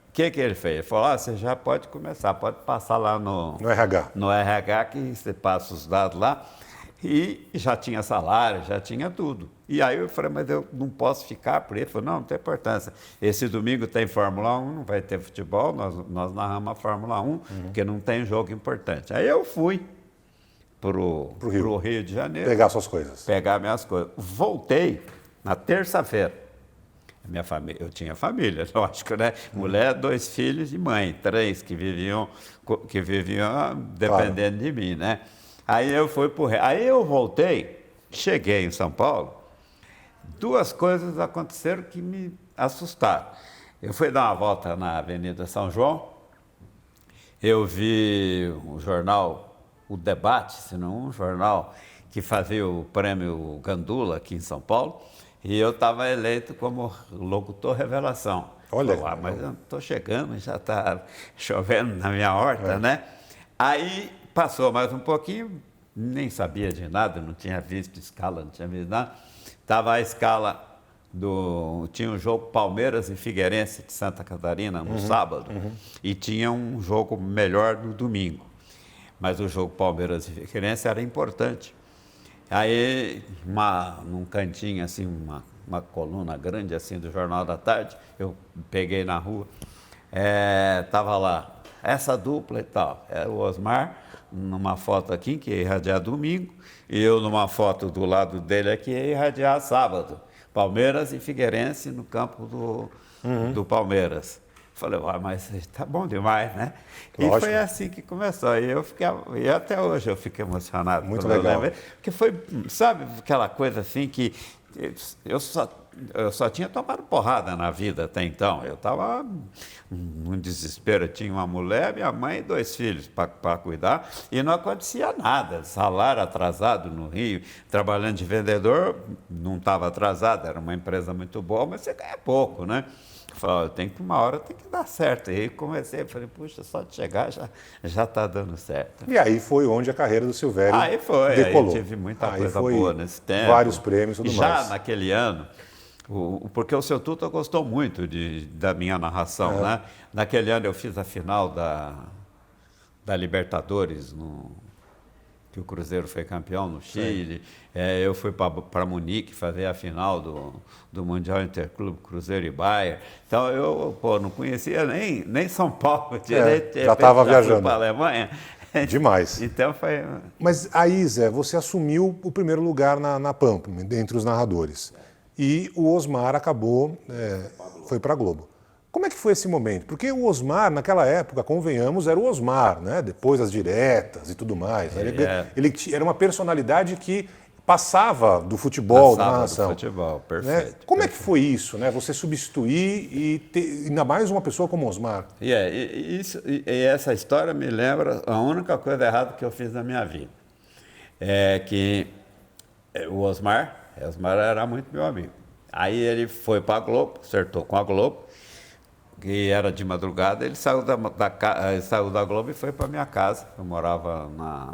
o que ele fez? Ele falou: você já pode começar, pode passar lá no RH. No RH, que você passa os dados lá. E já tinha salário, já tinha tudo. E aí eu falei: mas eu não posso ficar por ele. Ele falou: não tem importância. Esse domingo tem Fórmula 1, não vai ter futebol, nós narramos a Fórmula 1, porque não tem jogo importante. Aí eu fui pro Rio de Janeiro. Pegar suas coisas. Pegar minhas coisas. Voltei na terça-feira. Minha família, eu tinha família, lógico, né? Mulher, 2 filhos e mãe, 3 que viviam dependendo de mim, né? Aí eu fui pro Rio. Aí eu voltei, cheguei em São Paulo, 2 coisas aconteceram que me assustaram. Eu fui dar uma volta na Avenida São João, eu vi um jornal, o Debate, se não um jornal que fazia o prêmio Gandula aqui em São Paulo, e eu estava eleito como locutor revelação. Olha. Falei, mas eu estou chegando, já está chovendo na minha horta, né? Aí passou mais um pouquinho, nem sabia de nada, não tinha visto escala, não tinha visto nada. Estava a escala tinha um jogo Palmeiras e Figueirense de Santa Catarina no sábado, e tinha um jogo melhor no domingo. Mas o jogo Palmeiras e Figueirense era importante. Aí, num cantinho, assim, uma coluna grande, assim, do Jornal da Tarde, eu peguei na rua, estava lá, essa dupla e tal, era o Osmar, numa foto aqui, que ia irradiar domingo, e eu numa foto do lado dele aqui, ia irradiar sábado. Palmeiras e Figueirense no campo do Palmeiras. Falei, mas tá bom demais, né? Lógico. E foi assim que começou. E até hoje eu fico emocionado. Muito legal. Porque foi, sabe, aquela coisa assim que eu só tinha tomado porrada na vida até então. Eu estava num desespero. Eu tinha uma mulher, minha mãe e 2 filhos para cuidar. E não acontecia nada. Salário atrasado no Rio. Trabalhando de vendedor, não estava atrasado. Era uma empresa muito boa, mas você ganha pouco, né? Falei, uma hora tem que dar certo. E aí comecei, falei, puxa, só de chegar já está dando certo. E aí foi onde a carreira do Silvério decolou. Aí tive muita coisa boa nesse tempo. Vários prêmios e tudo mais. Já naquele ano, porque o seu Tuta gostou muito da minha narração, né? Naquele ano eu fiz a final da Libertadores, que o Cruzeiro foi campeão no Chile. Eu fui para Munique fazer a final do Mundial Interclube Cruzeiro e Bayern. Então eu não conhecia nem São Paulo direito. Já estava viajando para a Alemanha. Demais. Então foi. Mas aí, Zé, você assumiu o primeiro lugar na Pampa, entre os narradores. E o Osmar acabou, foi para a Globo. Como é que foi esse momento? Porque o Osmar, naquela época, convenhamos, era o Osmar, né? Depois as diretas e tudo mais. Ele era uma personalidade que passava do futebol, da narração. Do futebol, perfeito. Né? Como é que foi isso, né? Você substituir e ter ainda mais uma pessoa como o Osmar? E essa história me lembra a única coisa errada que eu fiz na minha vida. É que o Osmar era muito meu amigo. Aí ele foi para a Globo, acertou com a Globo, que era de madrugada, ele saiu da Globo e foi para minha casa. Eu morava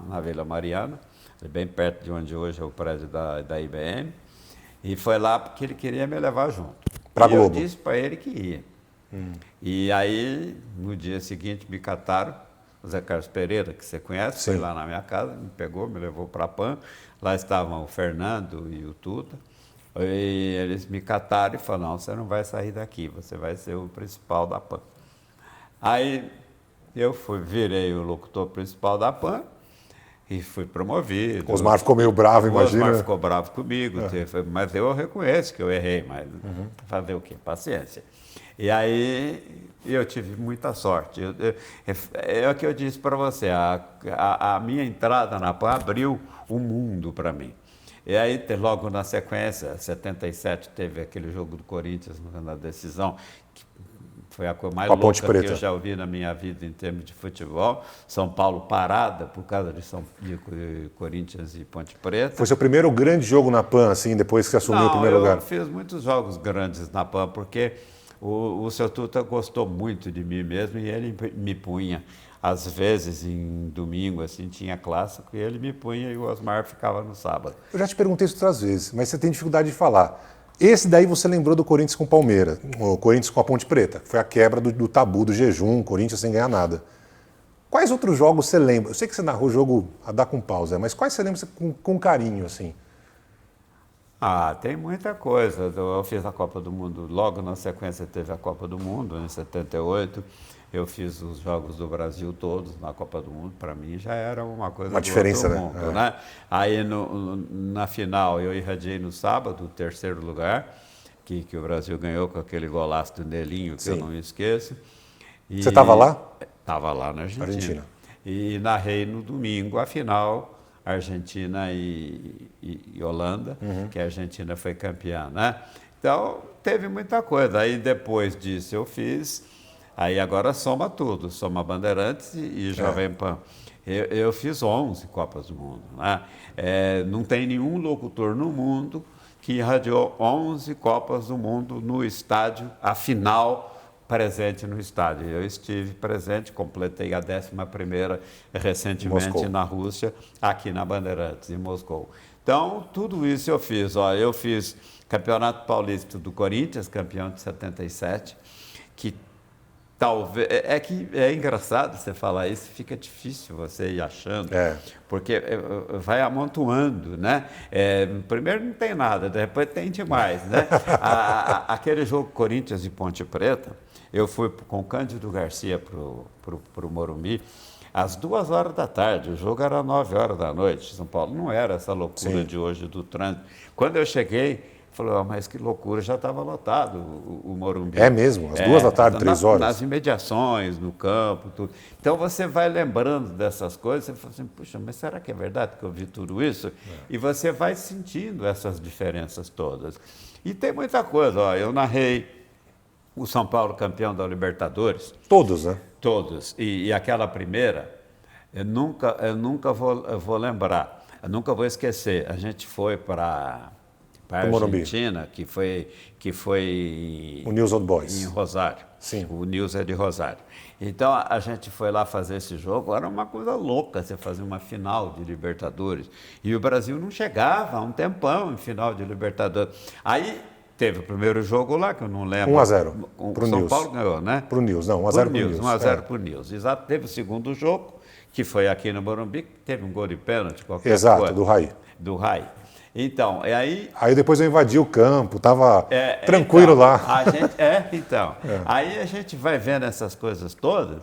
na Vila Mariana, bem perto de onde hoje é o prédio da IBM, e foi lá porque ele queria me levar junto. Para a Globo? Eu disse para ele que ia. E aí, no dia seguinte, me cataram, o Zé Carlos Pereira, que você conhece, Sim. foi lá na minha casa, me pegou, me levou para a PAN, lá estavam o Fernando e o Tuta. E eles me cataram e falaram, não, você não vai sair daqui, você vai ser o principal da PAN. Aí eu virei o locutor principal da PAN e fui promovido. O Osmar ficou meio bravo, imagina. O Osmar ficou bravo comigo, mas eu reconheço que eu errei, mas fazer o quê? Paciência. E aí eu tive muita sorte. É o que eu disse para você, a minha entrada na PAN abriu um mundo para mim. E aí, logo na sequência, 77, teve aquele jogo do Corinthians na decisão, que foi a coisa mais louca que eu já ouvi na minha vida em termos de futebol. São Paulo parada por causa de Corinthians e Ponte Preta. Foi seu primeiro grande jogo na PAN, assim, depois que você assumiu o primeiro lugar? Eu fiz muitos jogos grandes na PAN, porque o seu Tuta gostou muito de mim mesmo e ele me punha. Às vezes, em domingo, assim, tinha clássico e ele me punha e o Osmar ficava no sábado. Eu já te perguntei isso outras vezes, mas você tem dificuldade de falar. Esse daí você lembrou do Corinthians com o Palmeiras, o Corinthians com a Ponte Preta. Foi a quebra do tabu, do jejum, Corinthians sem ganhar nada. Quais outros jogos você lembra? Eu sei que você narrou o jogo a dar com pausa, mas quais você lembra com carinho, assim? Ah, tem muita coisa. Eu fiz a Copa do Mundo, logo na sequência teve a Copa do Mundo, em 78. Eu fiz os Jogos do Brasil todos na Copa do Mundo. Para mim já era uma coisa Uma diferença, outro mundo, né? Aí na final eu irradiei no sábado, o terceiro lugar, que o Brasil ganhou com aquele golaço do Nelinho, que Sim. eu não me esqueço. Você estava lá? Estava lá na Argentina. Argentina. E narrei no domingo a final, Argentina e Holanda, que a Argentina foi campeã, né? Então, teve muita coisa. Aí, depois disso, eu fiz... Aí, agora soma tudo. Soma Bandeirantes e Jovem Pan. Eu fiz 11 Copas do Mundo, né? Não tem nenhum locutor no mundo que irradiou 11 Copas do Mundo no estádio, a final presente no estádio. Eu estive presente, completei a 11ª recentemente Moscou. na Rússia, aqui na Bandeirantes, em Moscou. Então, tudo isso eu fiz. Ó, eu fiz Campeonato Paulista do Corinthians, campeão de 77, que talvez... que é engraçado você falar isso, fica difícil você ir achando, porque vai amontoando, né? Primeiro não tem nada, depois tem demais, né? Aquele jogo Corinthians e Ponte Preta, eu fui com o Cândido Garcia para o Morumbi, às 2h da tarde, o jogo era 9h da noite. São Paulo não era essa loucura de hoje do trânsito. Quando eu cheguei, falei, mas que loucura, já estava lotado o Morumbi. É mesmo? Às 2h da tarde, 3h? Nas imediações, no campo, tudo. Então você vai lembrando dessas coisas, você fala assim, puxa, mas será que é verdade que eu vi tudo isso? E você vai sentindo essas diferenças todas. E tem muita coisa, ó, eu narrei o São Paulo campeão da Libertadores. Todos, né? Todos. E aquela primeira, eu nunca vou lembrar, eu nunca vou esquecer. A gente foi para a Argentina, que foi o News Old Boys. Em Rosário. Sim. O News é de Rosário. Então, a gente foi lá fazer esse jogo, era uma coisa louca você fazer uma final de Libertadores. E o Brasil não chegava há um tempão em final de Libertadores. Aí... teve o primeiro jogo lá, que eu não lembro. 1-0 para o São Paulo ganhou, né? Para o News, não, 1-0 para o News. 1-0 para o News. Exato, teve o segundo jogo, que foi aqui no Morumbi, que teve um gol de pênalti, qualquer coisa. Exato, do Raí. Do Raí. Então, e aí... Aí depois eu invadi o campo, estava tranquilo então, lá. Aí a gente vai vendo essas coisas todas,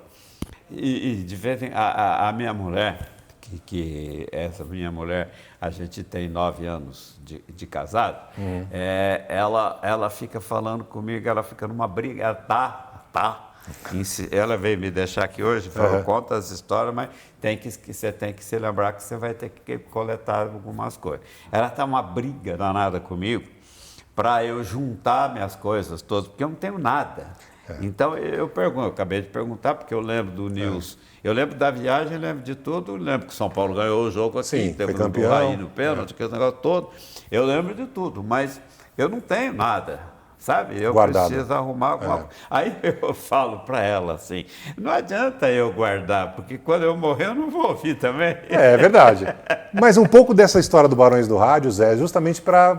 e de vez em a minha mulher... que essa minha mulher, a gente tem 9 anos de casado, ela fica falando comigo, ela fica numa briga, ela veio me deixar aqui hoje, falou, conta as histórias, mas você tem que se lembrar que você vai ter que coletar algumas coisas. Ela está uma briga danada comigo para eu juntar minhas coisas todas, porque eu não tenho nada. Então, eu acabei de perguntar, porque eu lembro do News, eu lembro da viagem, lembro de tudo, lembro que o São Paulo ganhou o jogo aqui, sim, teve foi campeão, do Raí no pênalti, aquele negócio todo, eu lembro de tudo, mas eu não tenho nada, sabe? Eu preciso arrumar alguma coisa. Aí eu falo para ela assim, não adianta eu guardar, porque quando eu morrer eu não vou ouvir também. É verdade. Mas um pouco dessa história do Barões do Rádio, Zé, é justamente para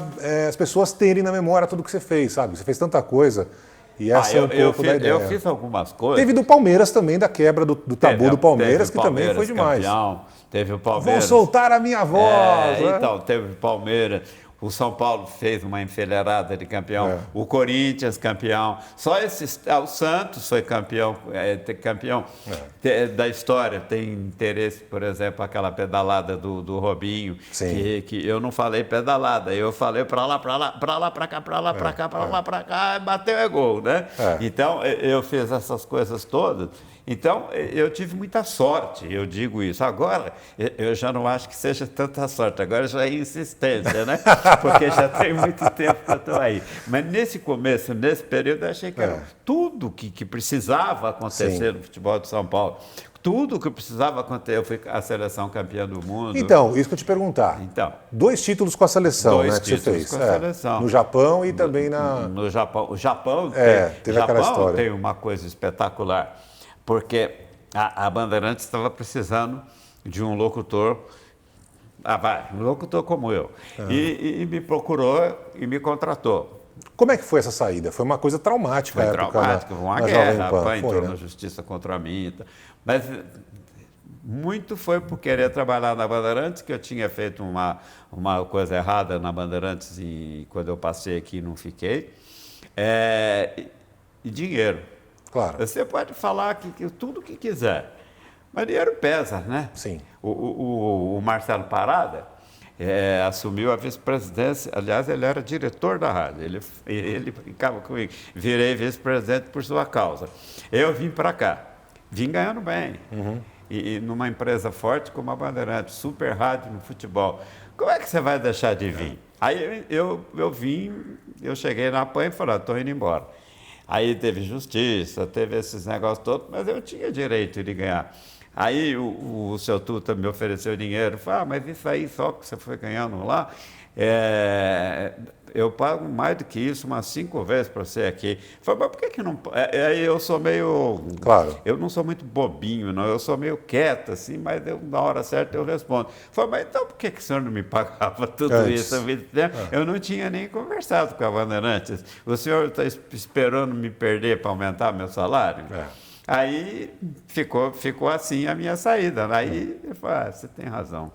as pessoas terem na memória tudo que você fez, sabe? Você fez tanta coisa. E essa é um pouco da ideia. Eu fiz algumas coisas. Teve do Palmeiras também, da quebra do tabu do Palmeiras, que também foi demais. Campeão, teve o Palmeiras. Vou soltar a minha voz. Então, teve o Palmeiras. O São Paulo fez uma enfileirada de campeão. O Corinthians, campeão. Só o Santos foi campeão, da história. Tem interesse, por exemplo, aquela pedalada do Robinho, que eu não falei pedalada, eu falei para lá, para cá, para lá, para cá, para lá, para cá, bateu é gol, né? Então, eu fiz essas coisas todas. Então, eu tive muita sorte, eu digo isso. Agora, eu já não acho que seja tanta sorte, agora já é insistência, né? Porque já tem muito tempo que eu estou aí. Mas nesse começo, nesse período, eu achei que era tudo que precisava acontecer no futebol de São Paulo. Tudo que precisava acontecer. Eu fui a seleção campeã do mundo. Então, isso que eu te perguntar. Então, 2 títulos com a seleção, né, que você fez. Com a seleção. No Japão e também no Japão. O Japão, teve aquela história. Tem uma coisa espetacular. Porque a Bandeirantes estava precisando de um locutor, um locutor como eu, e me procurou e me contratou. Como é que foi essa saída? Foi uma coisa traumática. Foi traumática, uma guerra, entrou na justiça contra mim. Mas Muito foi por querer trabalhar na Bandeirantes, que eu tinha feito uma coisa errada na Bandeirantes e quando eu passei aqui não fiquei. E dinheiro. Claro. Você pode falar que tudo que quiser, mas dinheiro pesa, né? Sim. O Marcelo Parada assumiu a vice-presidência, aliás, ele era diretor da rádio, ele ficava comigo, virei vice-presidente por sua causa. Eu vim para cá, vim ganhando bem. E numa empresa forte como a Bandeirantes, super rádio no futebol, como é que você vai deixar de vir? Aí eu cheguei na PAN e falei, estou indo embora. Aí teve justiça, teve esses negócios todos, mas eu tinha direito de ganhar. Aí o seu Tuta me ofereceu dinheiro, falou, mas isso aí só que você foi ganhando lá, eu pago mais do que isso, umas 5 vezes para você aqui. Falei, mas por que não... Aí eu sou meio... Claro. Eu não sou muito bobinho, não, eu sou meio quieto, assim, mas na hora certa eu respondo. Falei, mas então por que o senhor não me pagava tudo isso? Eu não tinha nem conversado com a Bandeirantes. O senhor está esperando me perder para aumentar meu salário? Aí ficou assim a minha saída. Aí eu falei, você tem razão.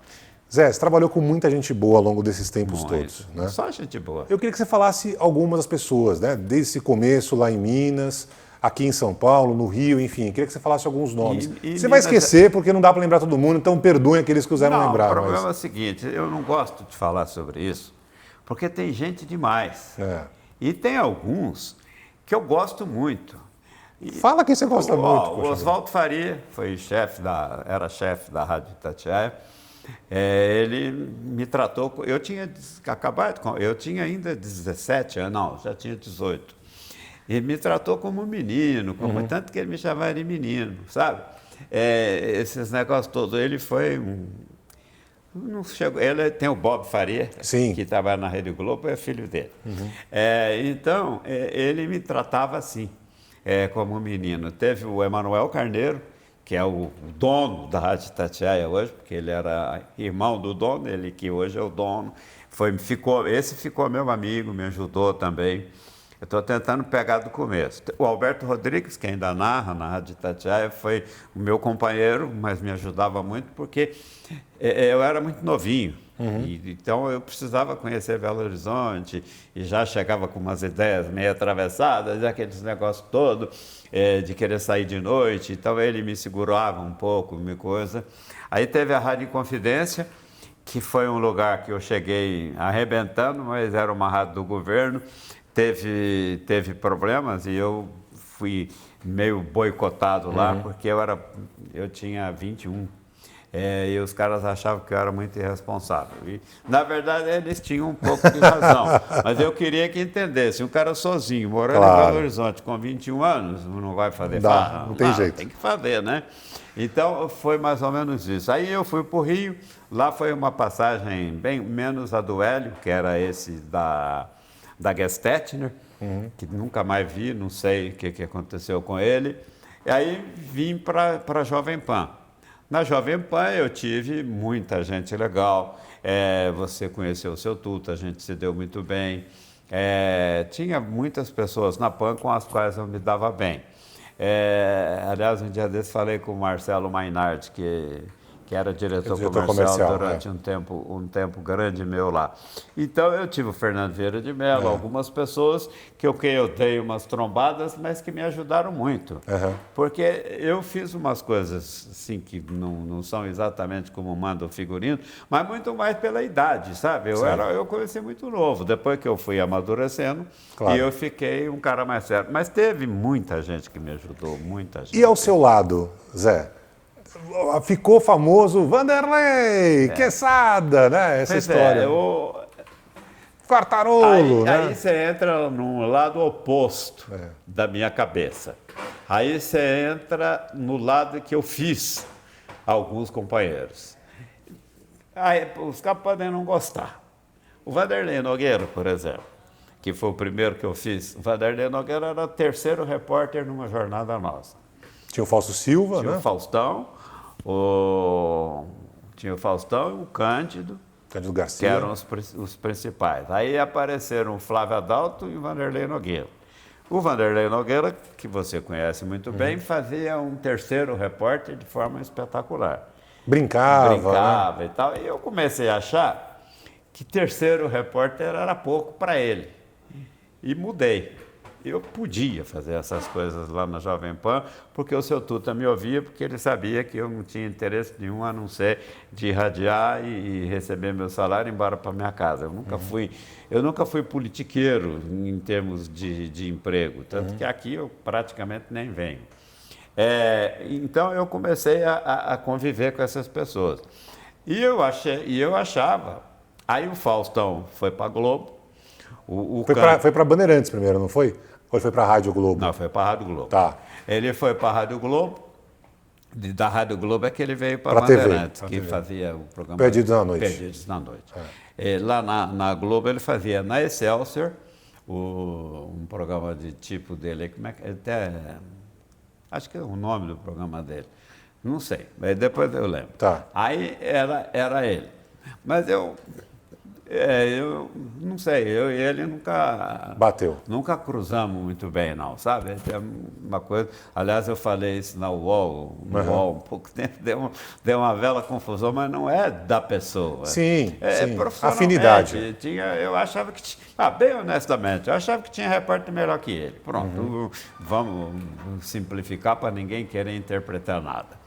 Zé, você trabalhou com muita gente boa ao longo desses tempos todos, né? Só gente boa. Eu queria que você falasse algumas das pessoas, né? Desde esse começo lá em Minas, aqui em São Paulo, no Rio, enfim. Eu queria que você falasse alguns nomes. Você vai esquecer porque não dá para lembrar todo mundo, então perdoem aqueles que o Zé não lembrar. O problema é o seguinte, eu não gosto de falar sobre isso, porque tem gente demais. E tem alguns que eu gosto muito. Fala quem você gosta muito. O Oswaldo Faria era chefe da Rádio Itatiaia. Ele me tratou, eu tinha ainda 17 anos, não, já tinha 18. Ele me tratou como menino, tanto que ele me chamava de menino, sabe? Esses negócios todos, ele foi não chegou, ele tem o Bob Faria, Sim, que trabalha na Rede Globo, é filho dele. Então, ele me tratava assim, como menino. Teve o Emanuel Carneiro, que é o dono da Rádio Itatiaia hoje, porque ele era irmão do dono, ele que hoje é o dono. Esse ficou meu amigo, me ajudou também. Eu estou tentando pegar do começo. O Alberto Rodrigues, que ainda narra na Rádio Itatiaia, foi o meu companheiro, mas me ajudava muito porque eu era muito novinho. Então eu precisava conhecer Belo Horizonte e já chegava com umas ideias meio atravessadas, aqueles negócios todos de querer sair de noite. Então ele me segurava um pouco, coisa. Aí teve a Rádio Inconfidência, que foi um lugar que eu cheguei arrebentando, mas era uma rádio do governo. Teve problemas e eu fui meio boicotado lá, porque eu tinha 21. E os caras achavam que eu era muito irresponsável. E, na verdade, eles tinham um pouco de razão. Mas eu queria que entendesse. Um cara sozinho, morando em Belo Horizonte, com 21 anos, não vai fazer farra? Não tem jeito. Tem que fazer, né? Então, foi mais ou menos isso. Aí eu fui para o Rio. Lá foi uma passagem bem menos a do Hélio, que era esse da Gestetner, que nunca mais vi, não sei o que aconteceu com ele. E aí vim para a Jovem Pan. Na Jovem Pan eu tive muita gente legal. Você conheceu o seu Tuta, a gente se deu muito bem. Tinha muitas pessoas na Pan com as quais eu me dava bem. Aliás, um dia desses falei com o Marcelo Mainardi, que era diretor comercial durante um tempo grande meu lá. Então, eu tive o Fernando Vieira de Mello, algumas pessoas que eu dei umas trombadas, mas que me ajudaram muito. Porque eu fiz umas coisas assim que não são exatamente como manda o figurino, mas muito mais pela idade, sabe? Eu comecei muito novo, depois que eu fui amadurecendo, e eu fiquei um cara mais sério. Mas teve muita gente que me ajudou, muita gente. E ao seu lado, Zé? Ficou famoso Vanderlei, Quesada, né? Essa história. Quartarolo, né? Aí você entra no lado oposto da minha cabeça. Aí você entra no lado que eu fiz alguns companheiros. Aí os caras podem não gostar. O Vanderlei Nogueira, por exemplo, que foi o primeiro que eu fiz. O Vanderlei Nogueira era o terceiro repórter numa jornada nossa. Tinha o Fausto Silva, né? Tinha o Faustão, tinha o Faustão e o Cândido Garcia, que eram os principais. Aí apareceram o Flávio Adalto e o Vanderlei Nogueira. O Vanderlei Nogueira, que você conhece muito bem, fazia um terceiro repórter de forma espetacular. Brincava, né? E tal. E eu comecei a achar que terceiro repórter era pouco para ele. E mudei. Eu podia fazer essas coisas lá na Jovem Pan, porque o seu Tuta me ouvia, porque ele sabia que eu não tinha interesse nenhum a não ser de irradiar e receber meu salário e ir embora para minha casa. Eu nunca fui politiqueiro em termos de emprego, tanto que aqui eu praticamente nem venho. Então eu comecei a conviver com essas pessoas. E eu achava. Aí o Faustão foi para a Globo. Foi para Bandeirantes primeiro, não foi? Ou ele foi para a Rádio Globo? Não, foi para a Rádio Globo. Tá. Ele foi para a Rádio Globo. Da Rádio Globo é que ele veio para a Bandeirantes, que fazia o programa Perdidos na Noite. Perdidos na Noite. Lá na Globo ele fazia na Excelsior um programa de tipo dele, como é que até acho que é o nome do programa dele, não sei, mas depois eu lembro. Tá. Aí era ele, mas eu não sei, eu e ele nunca cruzamos muito bem, não, sabe? É uma coisa, aliás, eu falei isso na UOL, um pouco tempo, deu uma bela confusão, mas não é da pessoa. Sim, sim. Afinidade. Eu achava que tinha, bem honestamente, eu achava que tinha repórter melhor que ele. Pronto, vamos simplificar para ninguém querer interpretar nada.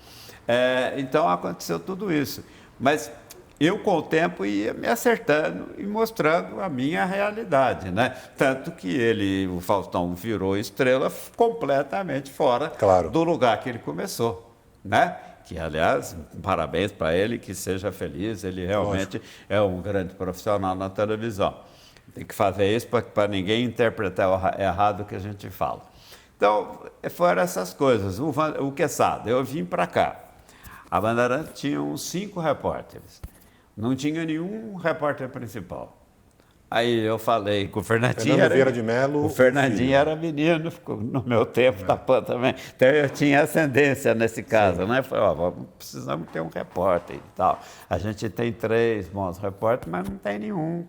Então aconteceu tudo isso, mas eu, com o tempo, ia me acertando e mostrando a minha realidade, né? Tanto que o Faustão, virou estrela completamente fora do lugar que ele começou, né? Que, aliás, parabéns para ele, que seja feliz, ele realmente é um grande profissional na televisão. Tem que fazer isso para ninguém interpretar errado o que a gente fala. Então, foram essas coisas. O Quesada, eu vim para cá. A Bandeirantes tinha uns 5 repórteres. Não tinha nenhum repórter principal. Aí eu falei com o Fernandinho. Vieira de Mello. O Fernandinho era menino, ficou no meu tempo, da PAN também. Então eu tinha ascendência nesse caso, né? Falei, precisamos ter um repórter e tal. A gente tem 3 bons repórteres, mas não tem nenhum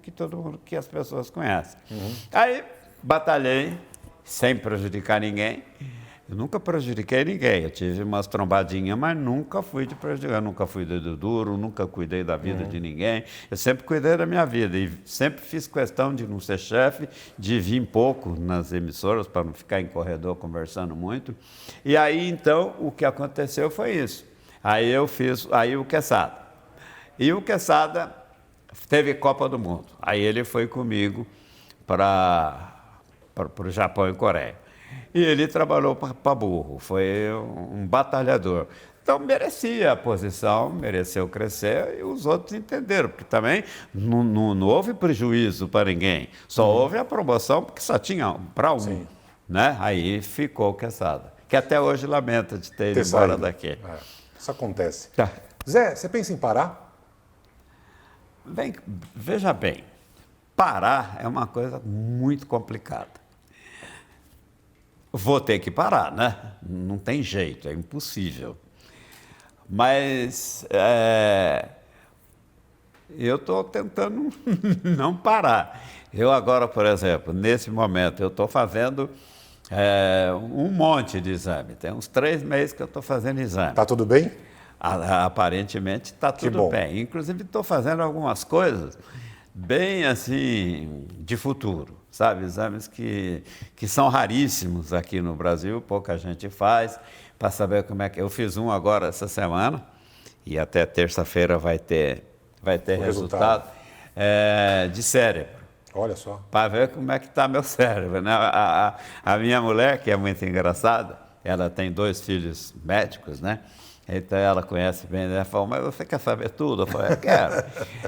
que as pessoas conhecem. Aí batalhei, sem prejudicar ninguém. Eu nunca prejudiquei ninguém, eu tive umas trombadinhas, mas nunca fui de prejudicar, nunca fui dedo duro, nunca cuidei da vida de ninguém, eu sempre cuidei da minha vida e sempre fiz questão de não ser chefe, de vir pouco nas emissoras para não ficar em corredor conversando muito. E aí, então, o que aconteceu foi isso. Aí o Quesada. E o Quesada teve Copa do Mundo. Aí ele foi comigo para o Japão e Coreia. E ele trabalhou para burro, foi um batalhador. Então merecia a posição, mereceu crescer e os outros entenderam, porque também não houve prejuízo para ninguém, só houve a promoção porque só tinha para um. Sim. Né? Aí ficou o Quesada, que até hoje lamenta de ter ido embora daqui. Isso acontece. Tá. Zé, você pensa em parar? Veja bem, parar é uma coisa muito complicada. Vou ter que parar, né? Não tem jeito, é impossível. Mas eu estou tentando não parar. Eu agora, por exemplo, nesse momento, eu estou fazendo um monte de exame. Tem uns 3 meses que eu estou fazendo exame. Está tudo bem? Aparentemente está tudo bem. Inclusive, estou fazendo algumas coisas bem assim, de futuro, sabe? Exames que são raríssimos aqui no Brasil, pouca gente faz, para saber como é que... Eu fiz um agora essa semana, e até terça-feira vai ter resultado de cérebro. Olha só. Para ver como é que está meu cérebro, né? A minha mulher, que é muito engraçada, ela tem 2 filhos médicos, né? Então ela conhece bem, ela falou, mas você quer saber tudo? Eu falei, eu quero.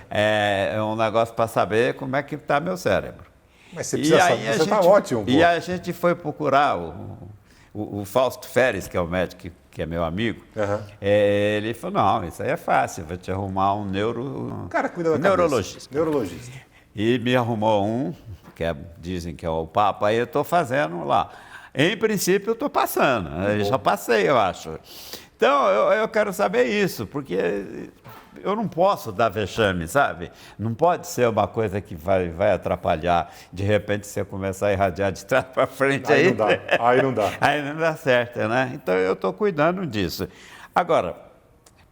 É um negócio para saber como é que está meu cérebro. Mas você precisa saber, você está ótimo. Pô. E a gente foi procurar o Fausto Férez, que é o médico que é meu amigo. Ele falou, não, isso aí é fácil, vou te arrumar um cara, cuida da neurologista. Neurologista. E me arrumou um, dizem que é o Papa, aí eu estou fazendo lá. Em princípio, eu estou passando, eu já passei, eu acho. Então, eu quero saber isso, porque eu não posso dar vexame, sabe? Não pode ser uma coisa que vai atrapalhar. De repente, você começar a irradiar de trás para frente. Aí não dá. Aí não dá. Aí não dá certo, né? Então, eu estou cuidando disso. Agora,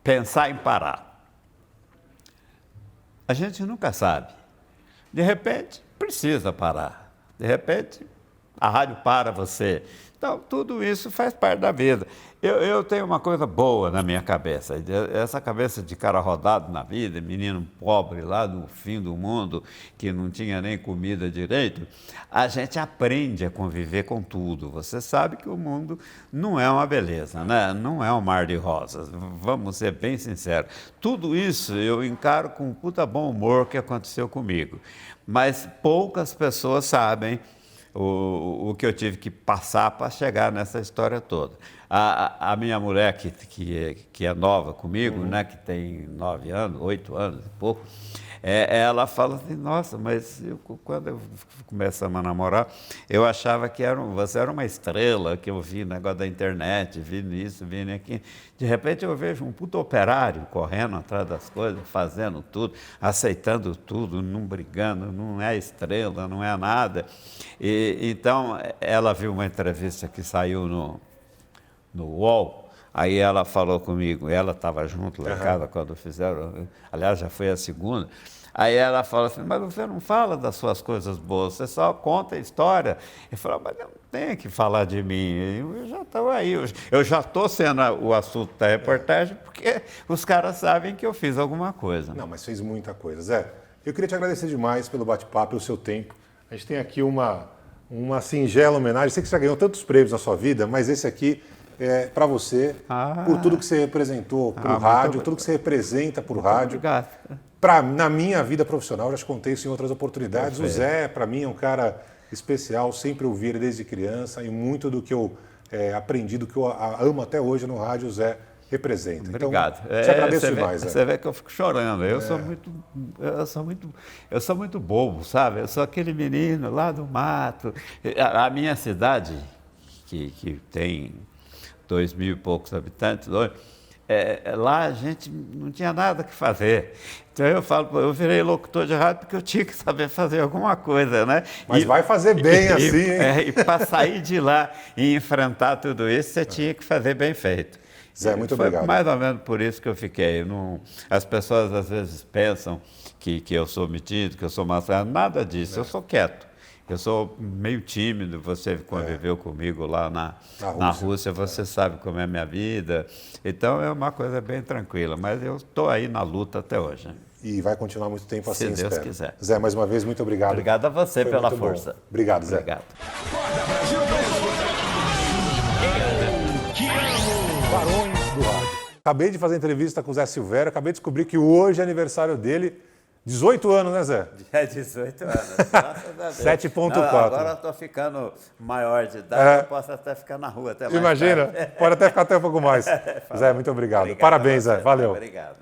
pensar em parar. A gente nunca sabe. De repente, precisa parar. De repente, a rádio para você. Então, tudo isso faz parte da vida. Eu tenho uma coisa boa na minha cabeça. Essa cabeça de cara rodado na vida, menino pobre lá no fim do mundo, que não tinha nem comida direito, a gente aprende a conviver com tudo. Você sabe que o mundo não é uma beleza, né? Não é um mar de rosas. Vamos ser bem sinceros. Tudo isso eu encaro com um puta bom humor que aconteceu comigo. Mas poucas pessoas sabem o que eu tive que passar para chegar nessa história toda. A minha mulher, que é nova comigo, né, que tem 9 anos, 8 anos e pouco, ela fala assim, nossa, mas quando eu começamos a namorar, eu achava que você era uma estrela, que eu vi negócio da internet, vi nisso, vi aqui. De repente eu vejo um puto operário correndo atrás das coisas, fazendo tudo, aceitando tudo, não brigando, não é estrela, não é nada. Então, ela viu uma entrevista que saiu no UOL, aí ela falou comigo, ela estava junto lá em casa quando fizeram, aliás, já foi a segunda. Aí ela fala assim, mas você não fala das suas coisas boas, você só conta a história. Eu falo, mas eu não tenho que falar de mim, eu já estou aí, eu já estou sendo o assunto da reportagem, porque os caras sabem que eu fiz alguma coisa. Não, mas fez muita coisa. Zé, eu queria te agradecer demais pelo bate-papo, pelo seu tempo. A gente tem aqui uma singela homenagem, sei que você já ganhou tantos prêmios na sua vida, mas esse aqui é para você, por tudo que você representou para o rádio, tudo que você representa para o rádio. Obrigado. Na minha vida profissional, eu já te contei isso em outras oportunidades, o Zé, para mim, é um cara especial, sempre ouvi ele desde criança e muito do que eu aprendi, do que eu amo até hoje no rádio, o Zé representa. Obrigado. Então, te agradeço demais, Zé. Você vê que eu fico chorando, eu sou muito bobo, sabe? Eu sou aquele menino lá do mato. A minha cidade, que tem 2.000 e poucos habitantes hoje, lá a gente não tinha nada que fazer. Então eu virei locutor de rádio porque eu tinha que saber fazer alguma coisa, né? Mas vai fazer bem assim, hein? E para sair de lá e enfrentar tudo isso, você tinha que fazer bem feito. Zé, muito obrigado. Mais ou menos por isso que eu fiquei. As pessoas às vezes pensam que eu sou metido, que eu sou maçã. Nada disso, eu sou quieto. Eu sou meio tímido, você conviveu comigo lá na Rússia, você sabe como é a minha vida. Então é uma coisa bem tranquila, mas eu estou aí na luta até hoje. E vai continuar muito tempo assim, se Deus espero. Quiser. Zé, mais uma vez, muito obrigado. Obrigado a você pela força. Bom. Obrigado, Zé. Obrigado. Barões do Rádio. Acabei de fazer entrevista com o Zé Silvério, acabei de descobrir que hoje é aniversário dele. 18 anos, né, Zé? 18 anos, graças a Deus. 7.4. Agora eu estou ficando maior de idade, eu posso até ficar na rua até mais Imagina, tarde. Pode até ficar até um pouco mais. Zé, muito obrigado. Parabéns, Zé. Valeu. Obrigado.